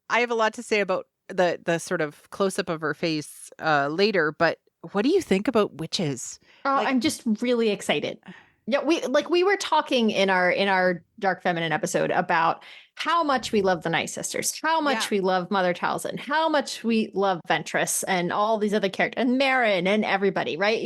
S1: I have a lot to say about the sort of close-up of her face later, but what do you think about witches?
S2: I'm just really excited. Yeah, we were talking in our Dark Feminine episode about how much we love the Night Sisters, how much we love Mother Talzin, how much we love Ventress and all these other characters, and Marin and everybody, right?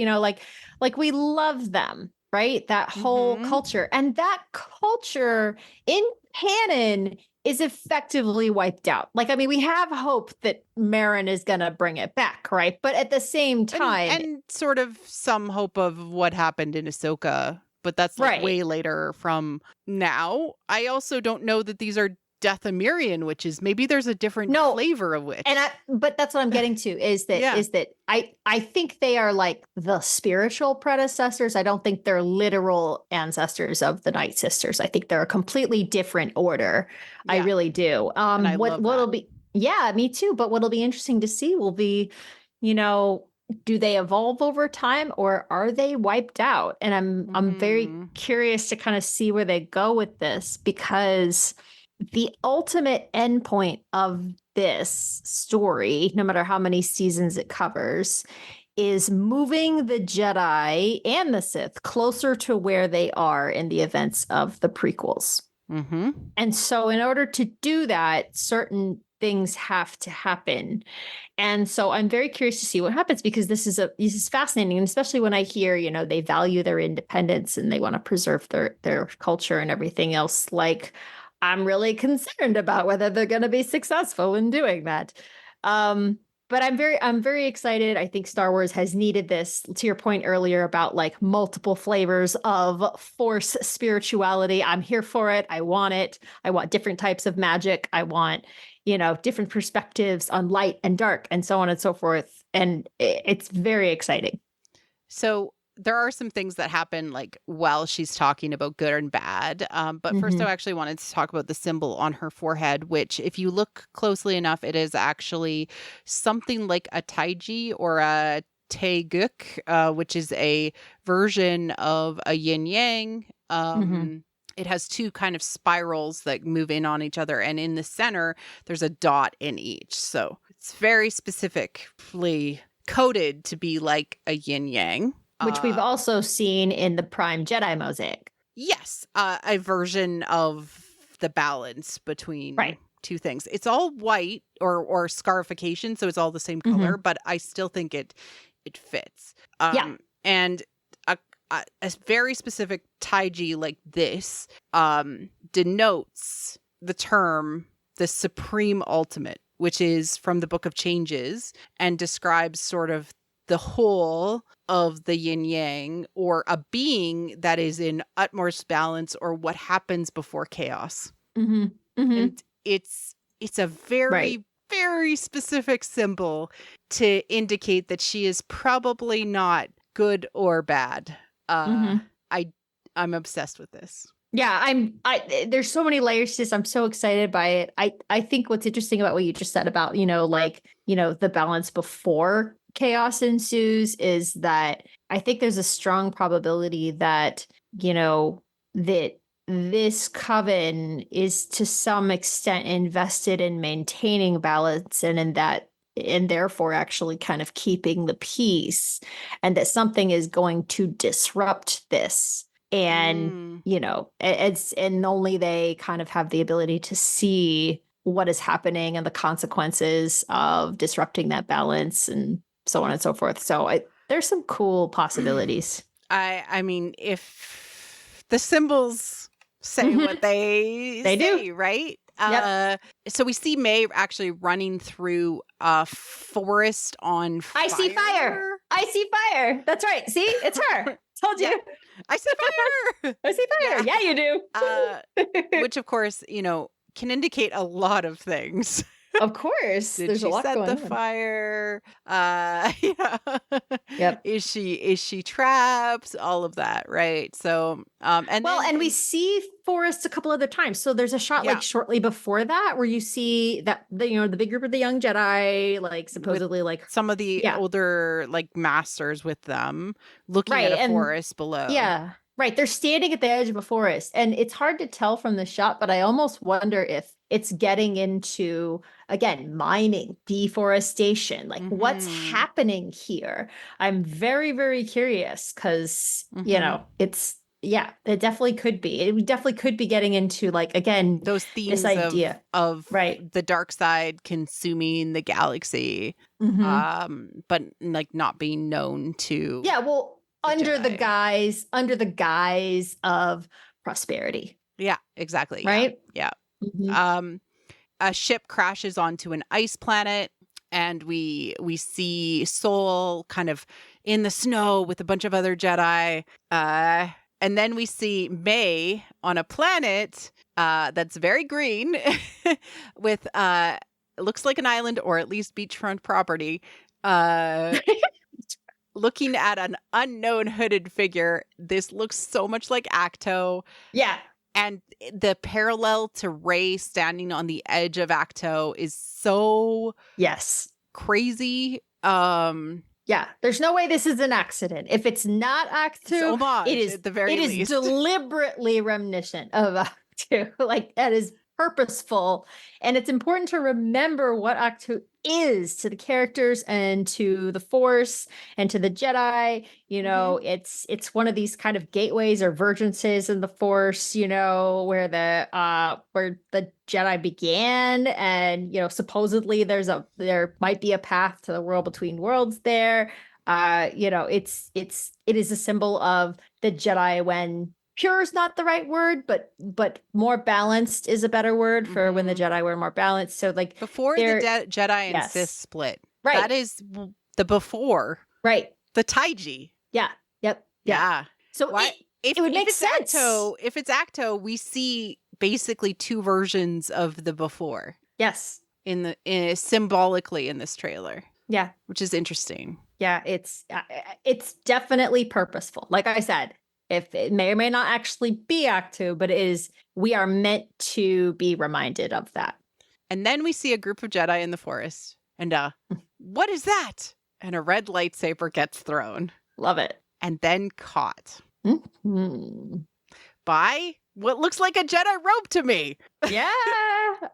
S2: Like we love them, right? That whole culture. And that culture in canon is effectively wiped out. Like, I mean, we have hope that Marin is going to bring it back, right? But at the same time...
S1: And sort of some hope of what happened in Ahsoka, but that's like way later from now. I also don't know that these are Dathomirian witches. Maybe there's a different flavor of witch.
S2: But that's what I'm getting to is that I think they are like the spiritual predecessors. I don't think they're literal ancestors of the Night Sisters. I think they're a completely different order. Yeah. I really do. What'll be me too. But what'll be interesting to see will be, do they evolve over time or are they wiped out? And I'm very curious to kind of see where they go with this, because the ultimate endpoint of this story, no matter how many seasons it covers, is moving the Jedi and the Sith closer to where they are in the events of the prequels. And so in order to do that, certain things have to happen. And so I'm very curious to see what happens, because this is fascinating. And especially when I hear, they value their independence and they want to preserve their culture and everything else. Like, I'm really concerned about whether they're going to be successful in doing that. But I'm very excited. I think Star Wars has needed this, to your point earlier about like multiple flavors of Force spirituality. I'm here for it. I want it. I want different types of magic. I want, different perspectives on light and dark and so on and so forth. And it's very exciting.
S1: So there are some things that happen like while she's talking about good and bad. But first, I actually wanted to talk about the symbol on her forehead, which if you look closely enough, it is actually something like a taiji or a taeguk, which is a version of a yin yang. It has two kind of spirals that move in on each other. And in the center, there's a dot in each. So it's very specifically coded to be like a yin yang.
S2: Which we've also seen in the Prime Jedi mosaic.
S1: Yes, a version of the balance between two things. It's all white or scarification, so it's all the same color, but I still think it fits. And a very specific taiji like this denotes the term the supreme ultimate, which is from the Book of Changes and describes sort of the whole of the yin yang, or a being that is in utmost balance, or what happens before chaos. And it's a very, very specific symbol to indicate that she is probably not good or bad. I'm obsessed with this.
S2: Yeah, there's so many layers to this. I'm so excited by it. I think what's interesting about what you just said about, the balance before chaos ensues is that I think there's a strong probability that, that this coven is to some extent invested in maintaining balance and therefore actually kind of keeping the peace, and that something is going to disrupt this. And, and only they kind of have the ability to see what is happening and the consequences of disrupting that balance and so on and so forth. So there's some cool possibilities.
S1: I mean, if the symbols say what they say,
S2: do,
S1: right?
S2: Yep.
S1: So we see May actually running through a forest on fire.
S2: I see fire. I see fire. That's right. See, it's her. Told you.
S1: I see fire.
S2: I see fire. Yeah, you do.
S1: Which, of course, can indicate a lot of things.
S2: Of course. There's a lot going on.
S1: Did she set the fire?
S2: Yep.
S1: Is she trapped? All of that, right? So,
S2: and we see Forrest a couple other times. So there's a shot like shortly before that where you see that the big group of the young Jedi, like supposedly
S1: with
S2: like
S1: some of the older like masters with them looking at a forest below.
S2: Yeah. Right. They're standing at the edge of a forest, and it's hard to tell from the shot, but I almost wonder if it's getting into, again, mining, deforestation, like what's happening here. I'm very, very curious because, it definitely could be. It definitely could be getting into, like, again,
S1: those themes
S2: this idea
S1: of the dark side consuming the galaxy, but like not being known to.
S2: Yeah, well, under the guise of prosperity.
S1: Yeah, exactly.
S2: Right?
S1: Yeah. A ship crashes onto an ice planet, and we see Sol kind of in the snow with a bunch of other Jedi. And then we see May on a planet that's very green with looks like an island, or at least beachfront property. Looking at an unknown hooded figure. This looks so much like Acto.
S2: Yeah.
S1: And the parallel to Rey standing on the edge of Acto is so crazy.
S2: Yeah, there's no way this is an accident. If it's not Acto, it is at the very least. It is deliberately reminiscent of Acto. Like, that is purposeful. And it's important to remember what Acto is to the characters and to the Force and to the Jedi. You know, it's one of these kind of gateways or vergences in the Force, you know, where the Jedi began, and, you know, supposedly there might be a path to the world between worlds there. You know, it is a symbol of the Jedi when pure is not the right word, but more balanced is a better word for when the Jedi were more balanced. So like
S1: before the Jedi and Sith split.
S2: Right.
S1: That is the before.
S2: Right.
S1: The Taiji.
S2: Yeah. Yep. Yeah. So it would make sense.
S1: If it's Acto, we see basically two versions of the before.
S2: Yes.
S1: Symbolically in this trailer.
S2: Yeah.
S1: Which is interesting.
S2: Yeah, it's definitely purposeful. Like I said, if it may or may not actually be Act 2, but we are meant to be reminded of that.
S1: And then we see a group of Jedi in the forest. And what is that? And a red lightsaber gets thrown.
S2: Love it.
S1: And then caught.
S2: Mm-hmm.
S1: By what looks like a Jedi robe to me.
S2: Yeah,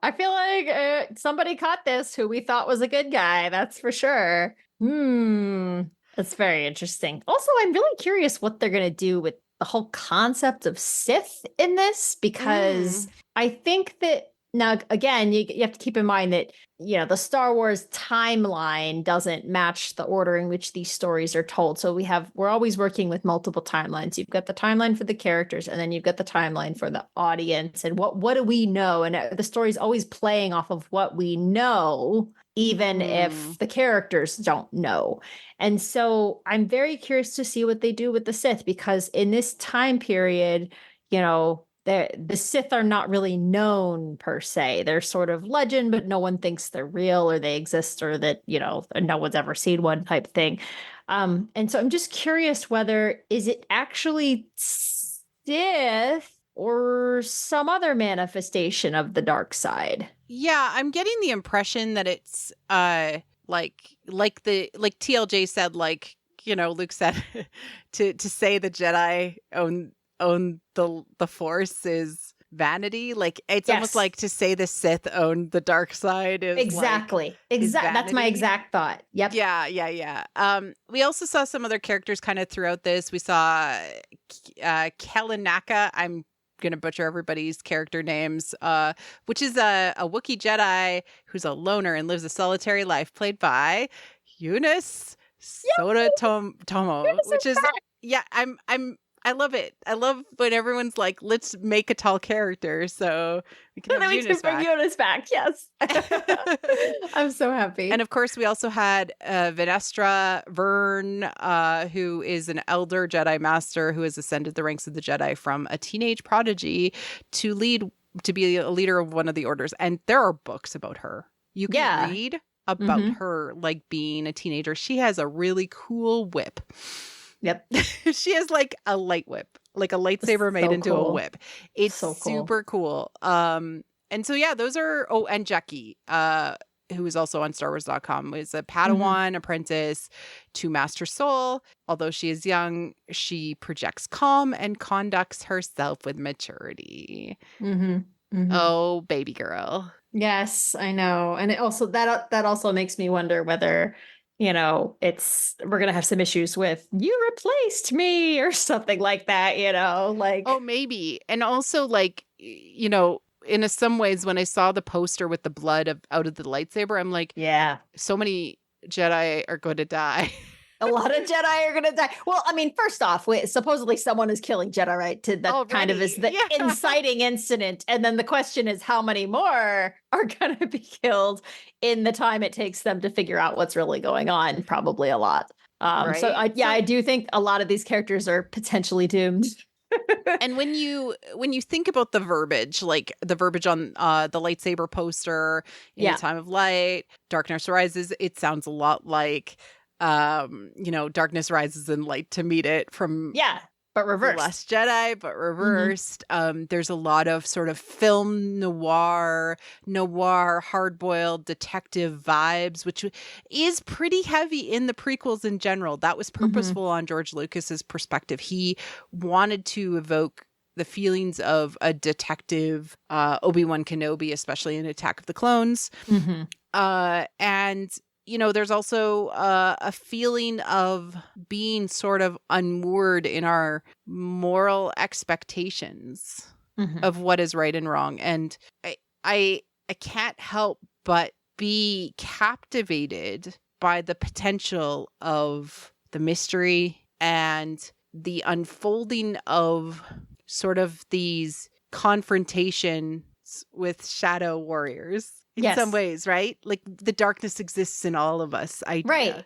S2: I feel like somebody caught this who we thought was a good guy. That's for sure. That's very interesting. Also, I'm really curious what they're going to do with the whole concept of Sith in this, because I think that now, again, you have to keep in mind that, you know, the Star Wars timeline doesn't match the order in which these stories are told. So we're always working with multiple timelines. You've got the timeline for the characters, and then you've got the timeline for the audience. And what do we know? And the story's always playing off of what we know, even if the characters don't know. And so I'm very curious to see what they do with the Sith, because in this time period, you know, the Sith are not really known per se. They're sort of legend, but no one thinks they're real or they exist, or that, you know, no one's ever seen one type thing. And so I'm just curious whether is it actually Sith or some other manifestation of the dark side.
S1: Yeah, I'm getting the impression that it's like TLJ said, like, you know, Luke said to say the Jedi own the Force is vanity. Like, it's almost like to say the Sith own the dark side is
S2: exactly. That's my exact thought. Yep.
S1: Yeah. We also saw some other characters kind of throughout this. We saw Kelenaka. I'm gonna butcher everybody's character names, which is a Wookiee Jedi who's a loner and lives a solitary life, played by Îyâxe Nakoda Nations, which is I love it. I love when everyone's like, let's make a tall character so we can have
S2: Îyâxe back. Yes. I'm so happy.
S1: And of course, we also had Venestra Vern, who is an elder Jedi master who has ascended the ranks of the Jedi from a teenage prodigy to be a leader of one of the orders. And there are books about her. You can read about her, like, being a teenager. She has a really cool whip.
S2: Yep.
S1: She has like a light whip, like a lightsaber made into a whip. It's so cool. Super cool. And so, yeah, those are, and Jackie, who is also on StarWars.com, is a Padawan apprentice to Master Soul. Although she is young, she projects calm and conducts herself with maturity. Oh, baby girl.
S2: Yes, I know. And it also, that also makes me wonder whether, you know, we're going to have some issues with you replaced me or something like that, you know, like.
S1: Oh, maybe. And also, like, you know, in some ways, when I saw the poster with the blood out of the lightsaber, I'm like,
S2: yeah,
S1: so many Jedi are going to die.
S2: A lot of Jedi are going to die. Well, I mean, first off, supposedly someone is killing Jedi, right? That kind of is the inciting incident. And then the question is, how many more are going to be killed in the time it takes them to figure out what's really going on? Probably a lot. Right? So I do think a lot of these characters are potentially doomed.
S1: And when you think about the verbiage, like the verbiage on the lightsaber poster in the Time of Light, Darkness Rises, it sounds a lot like you know, Darkness Rises and Light to Meet It from
S2: but reversed.
S1: The Last Jedi, but reversed. There's a lot of sort of film noir, hard-boiled detective vibes, which is pretty heavy in the prequels in general. That was purposeful on George Lucas's perspective. He wanted to evoke the feelings of a detective, Obi-Wan Kenobi, especially in Attack of the Clones.
S2: Mm-hmm.
S1: And, you know, there's also a feeling of being sort of unmoored in our moral expectations of what is right and wrong. And I can't help but be captivated by the potential of the mystery and the unfolding of sort of these confrontations with shadow warriors in some ways, right? Like the darkness exists in all of us.
S2: Right.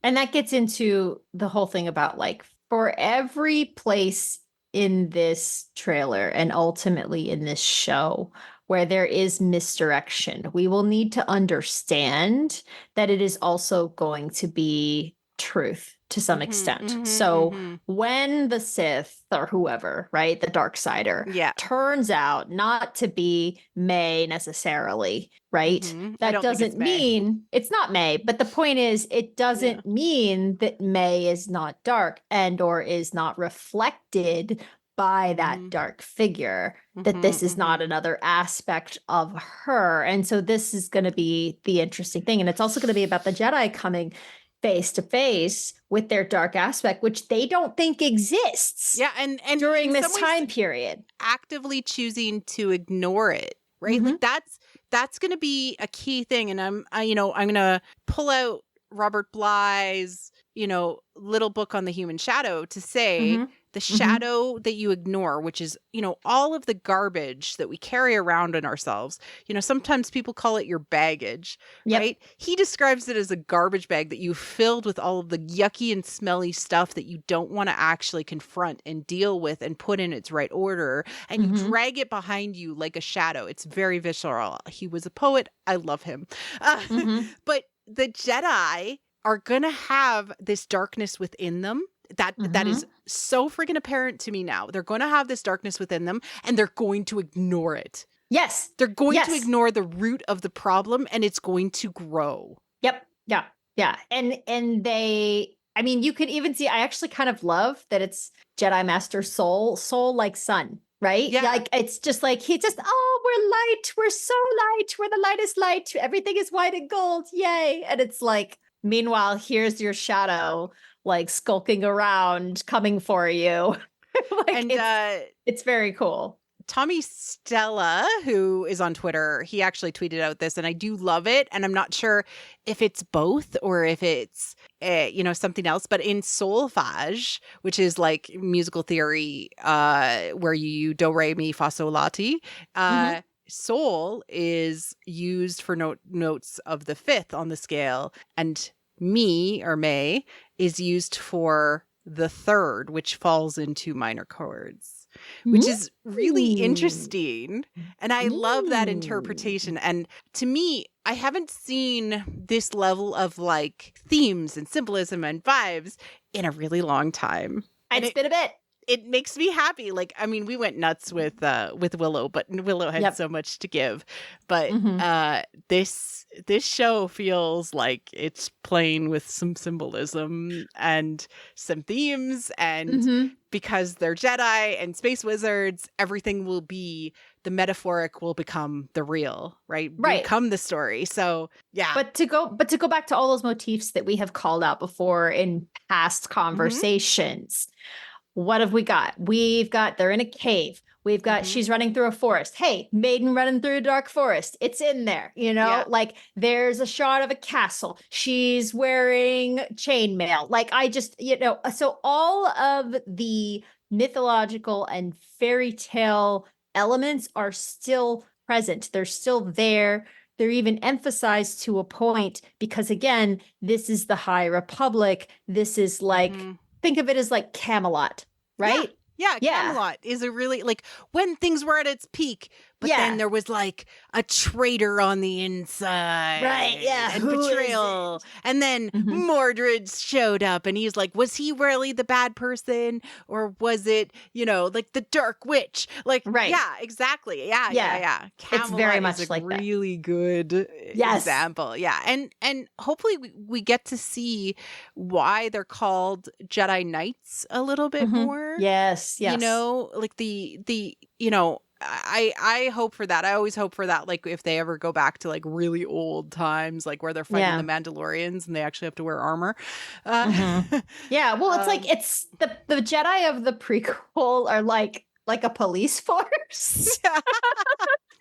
S2: And that gets into the whole thing about like for every place in this trailer and ultimately in this show where there is misdirection, we will need to understand that it is also going to be truth to some extent. So when the Sith or whoever, right, the Darksider, turns out not to be May necessarily, right? That doesn't mean it's not May, but the point is it doesn't mean that May is not dark and or is not reflected by that dark figure, that this is not another aspect of her. And so this is going to be the interesting thing. And it's also going to be about the Jedi coming face to face with their dark aspect, which they don't think exists.
S1: Yeah, and
S2: during this time period,
S1: actively choosing to ignore it, right? Like that's going to be a key thing. And I'm going to pull out Robert Bly's, little book on the human shadow to say the shadow that you ignore, which is, all of the garbage that we carry around in ourselves. Sometimes people call it your baggage, right? He describes it as a garbage bag that you filled with all of the yucky and smelly stuff that you don't want to actually confront and deal with and put in its right order. And you drag it behind you like a shadow. It's very visceral. He was a poet. I love him. But the Jedi are going to have this darkness within them. That is so freaking apparent to me now. They're going to have this darkness within them and they're going to ignore it.
S2: Yes.
S1: They're going to ignore the root of the problem and it's going to grow.
S2: Yep. Yeah. Yeah. And they, I mean, you could even see, I actually kind of love that it's Jedi Master Soul like sun, right?
S1: Yeah.
S2: Like, it's just like, we're light. We're so light. We're the lightest light. Everything is white and gold. Yay. And it's like, meanwhile, here's your shadow, like skulking around, coming for you. It's very cool.
S1: Tommy Stella, who is on Twitter, he actually tweeted out this, and I do love it. And I'm not sure if it's both or if it's, something else. But in solfege, which is like musical theory, where you do, re, mi, fa, sol, la, ti, sol is used for notes of the fifth on the scale, and mi or may is used for the third, which falls into minor chords, which is really interesting. And I love that interpretation. And to me, I haven't seen this level of like themes and symbolism and vibes in a really long time.
S2: It's been a bit.
S1: It makes me happy. Like, I mean, we went nuts with Willow, but Willow had so much to give. But this show feels like it's playing with some symbolism and some themes, and because they're Jedi and space wizards, everything will be, the metaphoric will become the real, right? Become the story. So yeah.
S2: But to go back to all those motifs that we have called out before in past conversations. What have we got? They're in a cave. We've got, she's running through a forest. Hey, maiden running through a dark forest. It's in there, like there's a shot of a castle. She's wearing chainmail. Like I just, so all of the mythological and fairy tale elements are still present. They're still there. They're even emphasized to a point because again, this is the High Republic. This is like, think of it as like Camelot, right?
S1: Yeah, Camelot is a really, like, when things were at its peak, but then there was like a traitor on the inside.
S2: Right, yeah.
S1: And
S2: Who is
S1: betrayal.
S2: it?
S1: And then Mordred showed up and he's like, was he really the bad person? Or was it, like the dark witch? Like, yeah, exactly. Yeah.
S2: It's very
S1: Camelot
S2: much
S1: is a
S2: like that.
S1: really good example. Yeah. And hopefully we get to see why they're called Jedi Knights a little bit more.
S2: Yes.
S1: Like I hope for that. I always hope for that. Like if they ever go back to like really old times, like where they're fighting the Mandalorians and they actually have to wear armor.
S2: Yeah. Well, it's like it's the Jedi of the prequel are like a police force.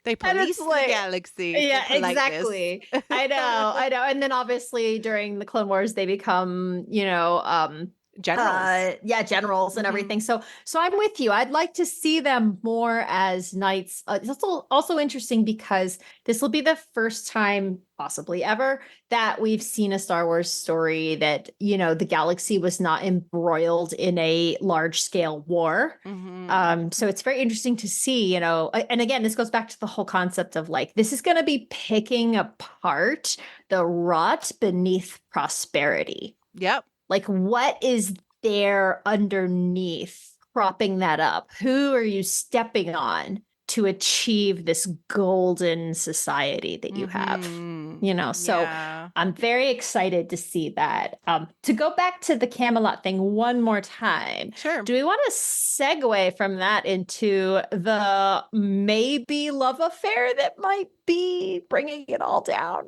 S1: They police the galaxy.
S2: Yeah, exactly. I know. And then obviously during the Clone Wars, they become,
S1: generals.
S2: Generals and everything. So I'm with you. I'd like to see them more as knights. It's also interesting because this will be the first time possibly ever that we've seen a Star Wars story that, the galaxy was not embroiled in a large scale war. So it's very interesting to see, and again, this goes back to the whole concept of like, this is going to be picking apart the rot beneath prosperity.
S1: Yep.
S2: Like, what is there underneath propping that up? Who are you stepping on to achieve this golden society that you have? So I'm very excited to see that. To go back to the Camelot thing one more time.
S1: Sure.
S2: Do we want to segue from that into the maybe love affair that might be bringing it all down?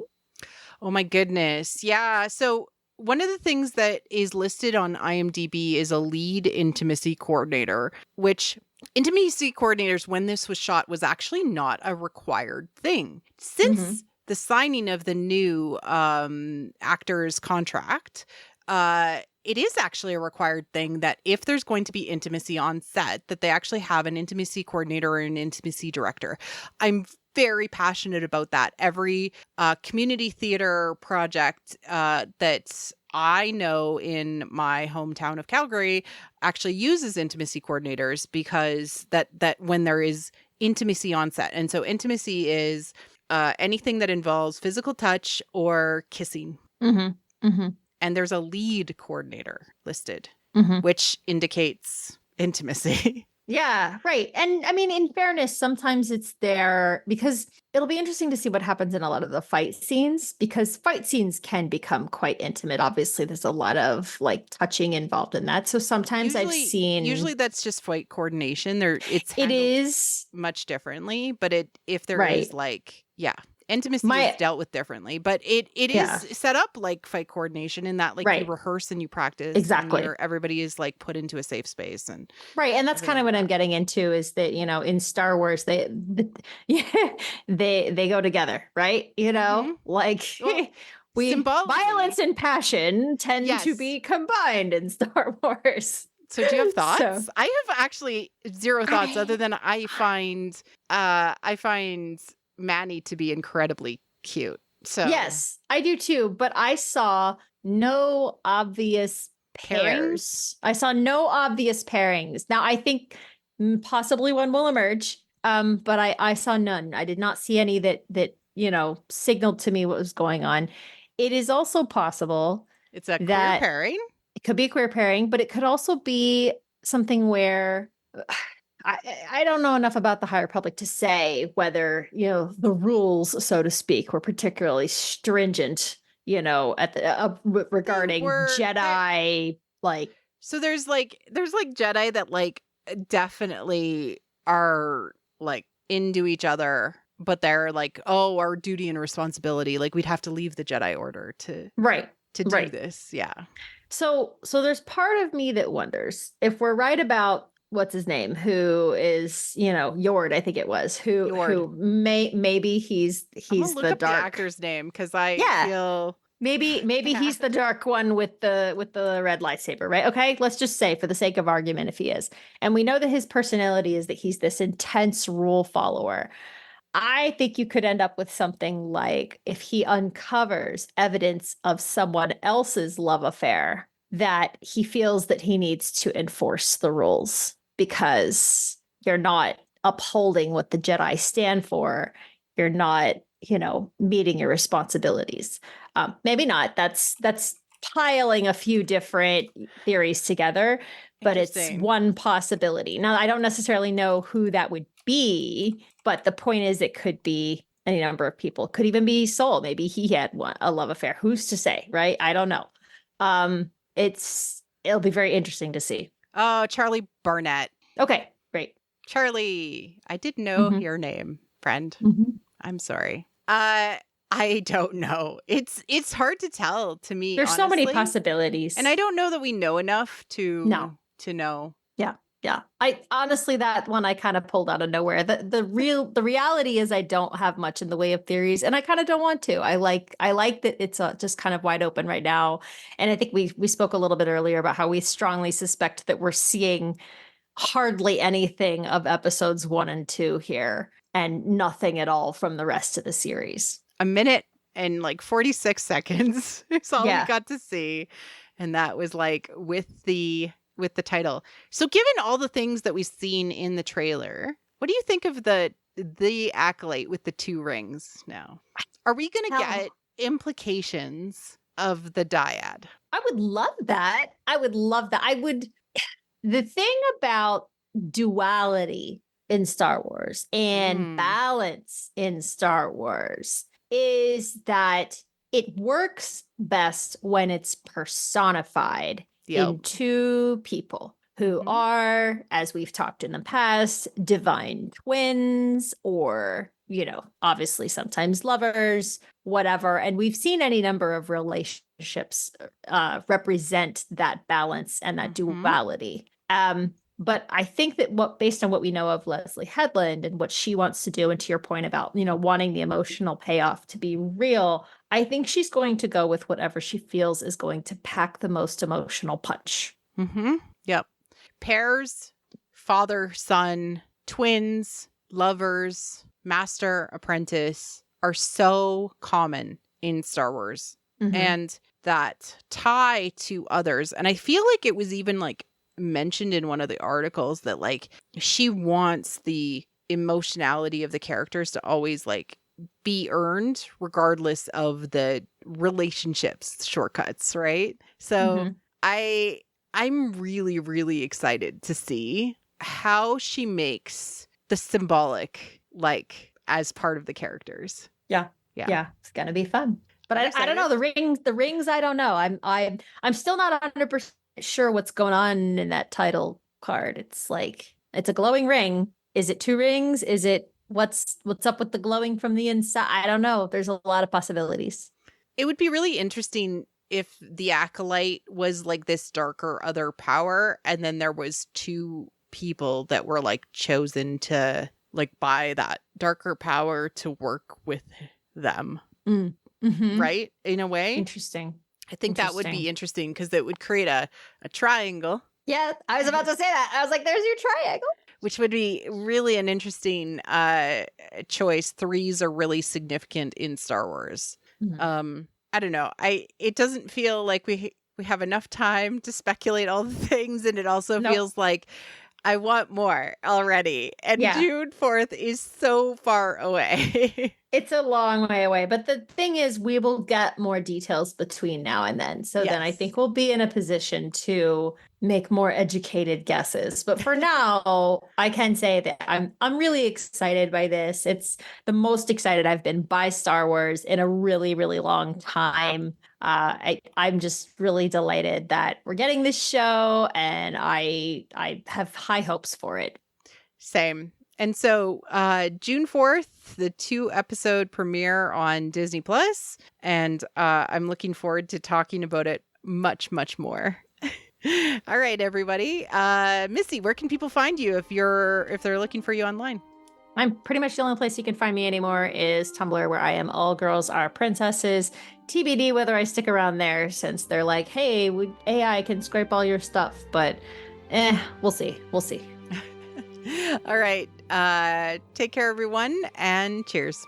S1: Oh, my goodness. Yeah. So one of the things that is listed on IMDb is a lead intimacy coordinator, which intimacy coordinators, when this was shot, was actually not a required thing. Since the signing of the new actor's contract, it is actually a required thing that if there's going to be intimacy on set, that they actually have an intimacy coordinator or an intimacy director. I'm very passionate about that. Every community theater project that I know in my hometown of Calgary actually uses intimacy coordinators because that when there is intimacy on set. And so intimacy is anything that involves physical touch or kissing. And there's a lead coordinator listed, which indicates intimacy.
S2: Yeah, right. And I mean, in fairness, sometimes it's there because it'll be interesting to see what happens in a lot of the fight scenes, because fight scenes can become quite intimate. Obviously, there's a lot of like touching involved in that. So sometimes usually
S1: that's just fight coordination. It
S2: is
S1: much differently, but if there is like, intimacy is dealt with differently, but it is set up like fight coordination in that like you rehearse and you practice.
S2: Exactly.
S1: And everybody is like put into a safe space and
S2: and that's kind of what I'm getting into is that, in Star Wars, they go together, right? Like violence and passion tend to be combined in Star Wars.
S1: So do you have thoughts? I have actually zero thoughts other than I find Manny to be incredibly cute. So
S2: yes, I do too. But I saw no obvious pairs. I saw no obvious pairings. Now I think possibly one will emerge. But I saw none. I did not see any that signaled to me what was going on. It is also possible
S1: it's a queer pairing.
S2: It could be a queer pairing, but it could also be something where I don't know enough about the High Republic to say whether, the rules, so to speak, were particularly stringent, at the regarding Jedi, like.
S1: So there's Jedi that like definitely are like into each other, but they're like, oh, our duty and responsibility, like we'd have to leave the Jedi Order to do this. Yeah.
S2: So there's part of me that wonders if we're right about what's his name, who is, Yord, I think it was, who maybe he's the dark
S1: actor's name because I feel
S2: maybe he's the dark one with the red lightsaber, right? Okay, let's just say for the sake of argument, if he is, and we know that his personality is that he's this intense rule follower. I think you could end up with something like if he uncovers evidence of someone else's love affair, that he feels that he needs to enforce the rules because you're not upholding what the Jedi stand for, you're not, meeting your responsibilities. Maybe not. That's piling a few different theories together, but it's one possibility. Now, I don't necessarily know who that would be, but the point is it could be any number of people. It could even be Soul. Maybe he had a love affair. Who's to say, right? I don't know. It'll be very interesting to see.
S1: Oh, Charlie Barnett.
S2: Okay, great.
S1: Charlie, I didn't know your name, friend. I'm sorry. I don't know. It's hard to tell to me.
S2: There's
S1: honestly.
S2: So many possibilities.
S1: And I don't know that we know enough to know.
S2: Yeah. I honestly, that one I kind of pulled out of nowhere. The reality is I don't have much in the way of theories, and I kind of don't want to. I like that it's just kind of wide open right now. And I think we spoke a little bit earlier about how we strongly suspect that we're seeing hardly anything of episodes 1 and 2 here, and nothing at all from the rest of the series.
S1: A minute and like 46 seconds is all we got to see. And that was like with the title. So given all the things that we've seen in the trailer, what do you think of the Acolyte with the 2 rings now? Are we going to get implications of the dyad?
S2: I would love that. The thing about duality in Star Wars and balance in Star Wars is that it works best when it's personified in 2 people who are, as we've talked in the past, divine twins or, obviously sometimes lovers, whatever. And we've seen any number of relationships represent that balance and that duality. But I think that based on what we know of Leslie Headland and what she wants to do, and to your point about, wanting the emotional payoff to be real, I think she's going to go with whatever she feels is going to pack the most emotional punch.
S1: Yep. Pairs, father, son, twins, lovers, master, apprentice are so common in Star Wars. And that tie to others. And I feel like it was even like mentioned in one of the articles that like she wants the emotionality of the characters to always like be earned regardless of the relationships shortcuts, right? So I'm really, really excited to see how she makes the symbolic like as part of the characters.
S2: Yeah. It's gonna be fun. But I don't know, the rings I don't know. I'm still not 100% sure what's going on in that title card. It's like, it's a glowing ring. Is it 2 rings? Is it what's up with the glowing from the inside? I don't know. There's a lot of possibilities.
S1: It would be really interesting if the Acolyte was like this darker other power, and then there was 2 people that were like chosen to like by that darker power to work with them. Right? In a way.
S2: Interesting.
S1: I think that would be interesting because it would create a triangle.
S2: Yeah, I was about to say that. I was like, there's your triangle.
S1: Which would be really an interesting choice. 3s are really significant in Star Wars. I don't know. It doesn't feel like we have enough time to speculate all the things. And it also feels like I want more already. And June 4th is so far away.
S2: It's a long way away. But the thing is, we will get more details between now and then. So then I think we'll be in a position to make more educated guesses. But for now, I can say that I'm really excited by this. It's the most excited I've been by Star Wars in a really, really long time. I'm just really delighted that we're getting this show, and I have high hopes for it.
S1: Same. And so June 4th, the 2-episode premiere on Disney Plus, and I'm looking forward to talking about it much, much more. All right, everybody. Missy, where can people find you if they're looking for you online?
S2: I'm pretty much the only place you can find me anymore is Tumblr, where I am All Girls Are Princesses. TBD whether I stick around there, since they're like, hey, AI can scrape all your stuff, but we'll see.
S1: All right. Take care, everyone, and cheers.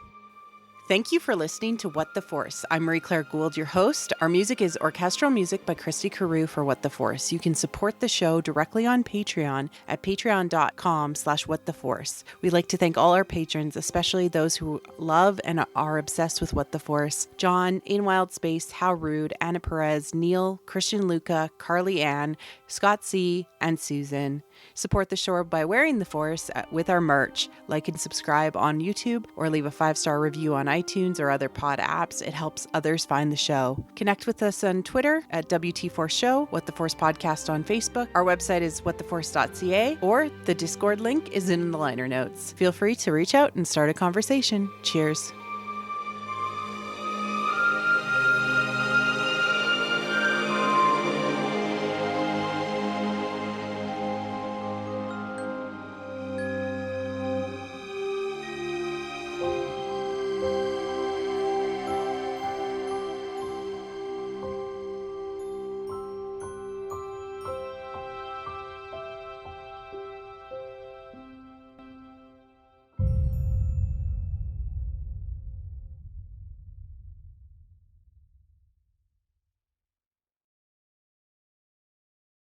S1: Thank you for listening to What the Force. I'm Marie-Claire Gould, your host. Our music is orchestral music by Christy Carew for What the Force. You can support the show directly on Patreon at patreon.com/whattheforce. We'd like to thank all our patrons, especially those who love and are obsessed with What the Force. John, In Wild Space, How Rude, Anna Perez, Neil, Christian Luca, Carly Ann, Scott C., and Susan. Support the show by wearing the Force with our merch. Like and subscribe on YouTube or leave a 5-star review on iTunes or other pod apps. It helps others find the show. Connect with us on Twitter at WT4 Show, What the Force Podcast on Facebook. Our website is whattheforce.ca, or the Discord link is in the liner notes. Feel free to reach out and start a conversation. Cheers.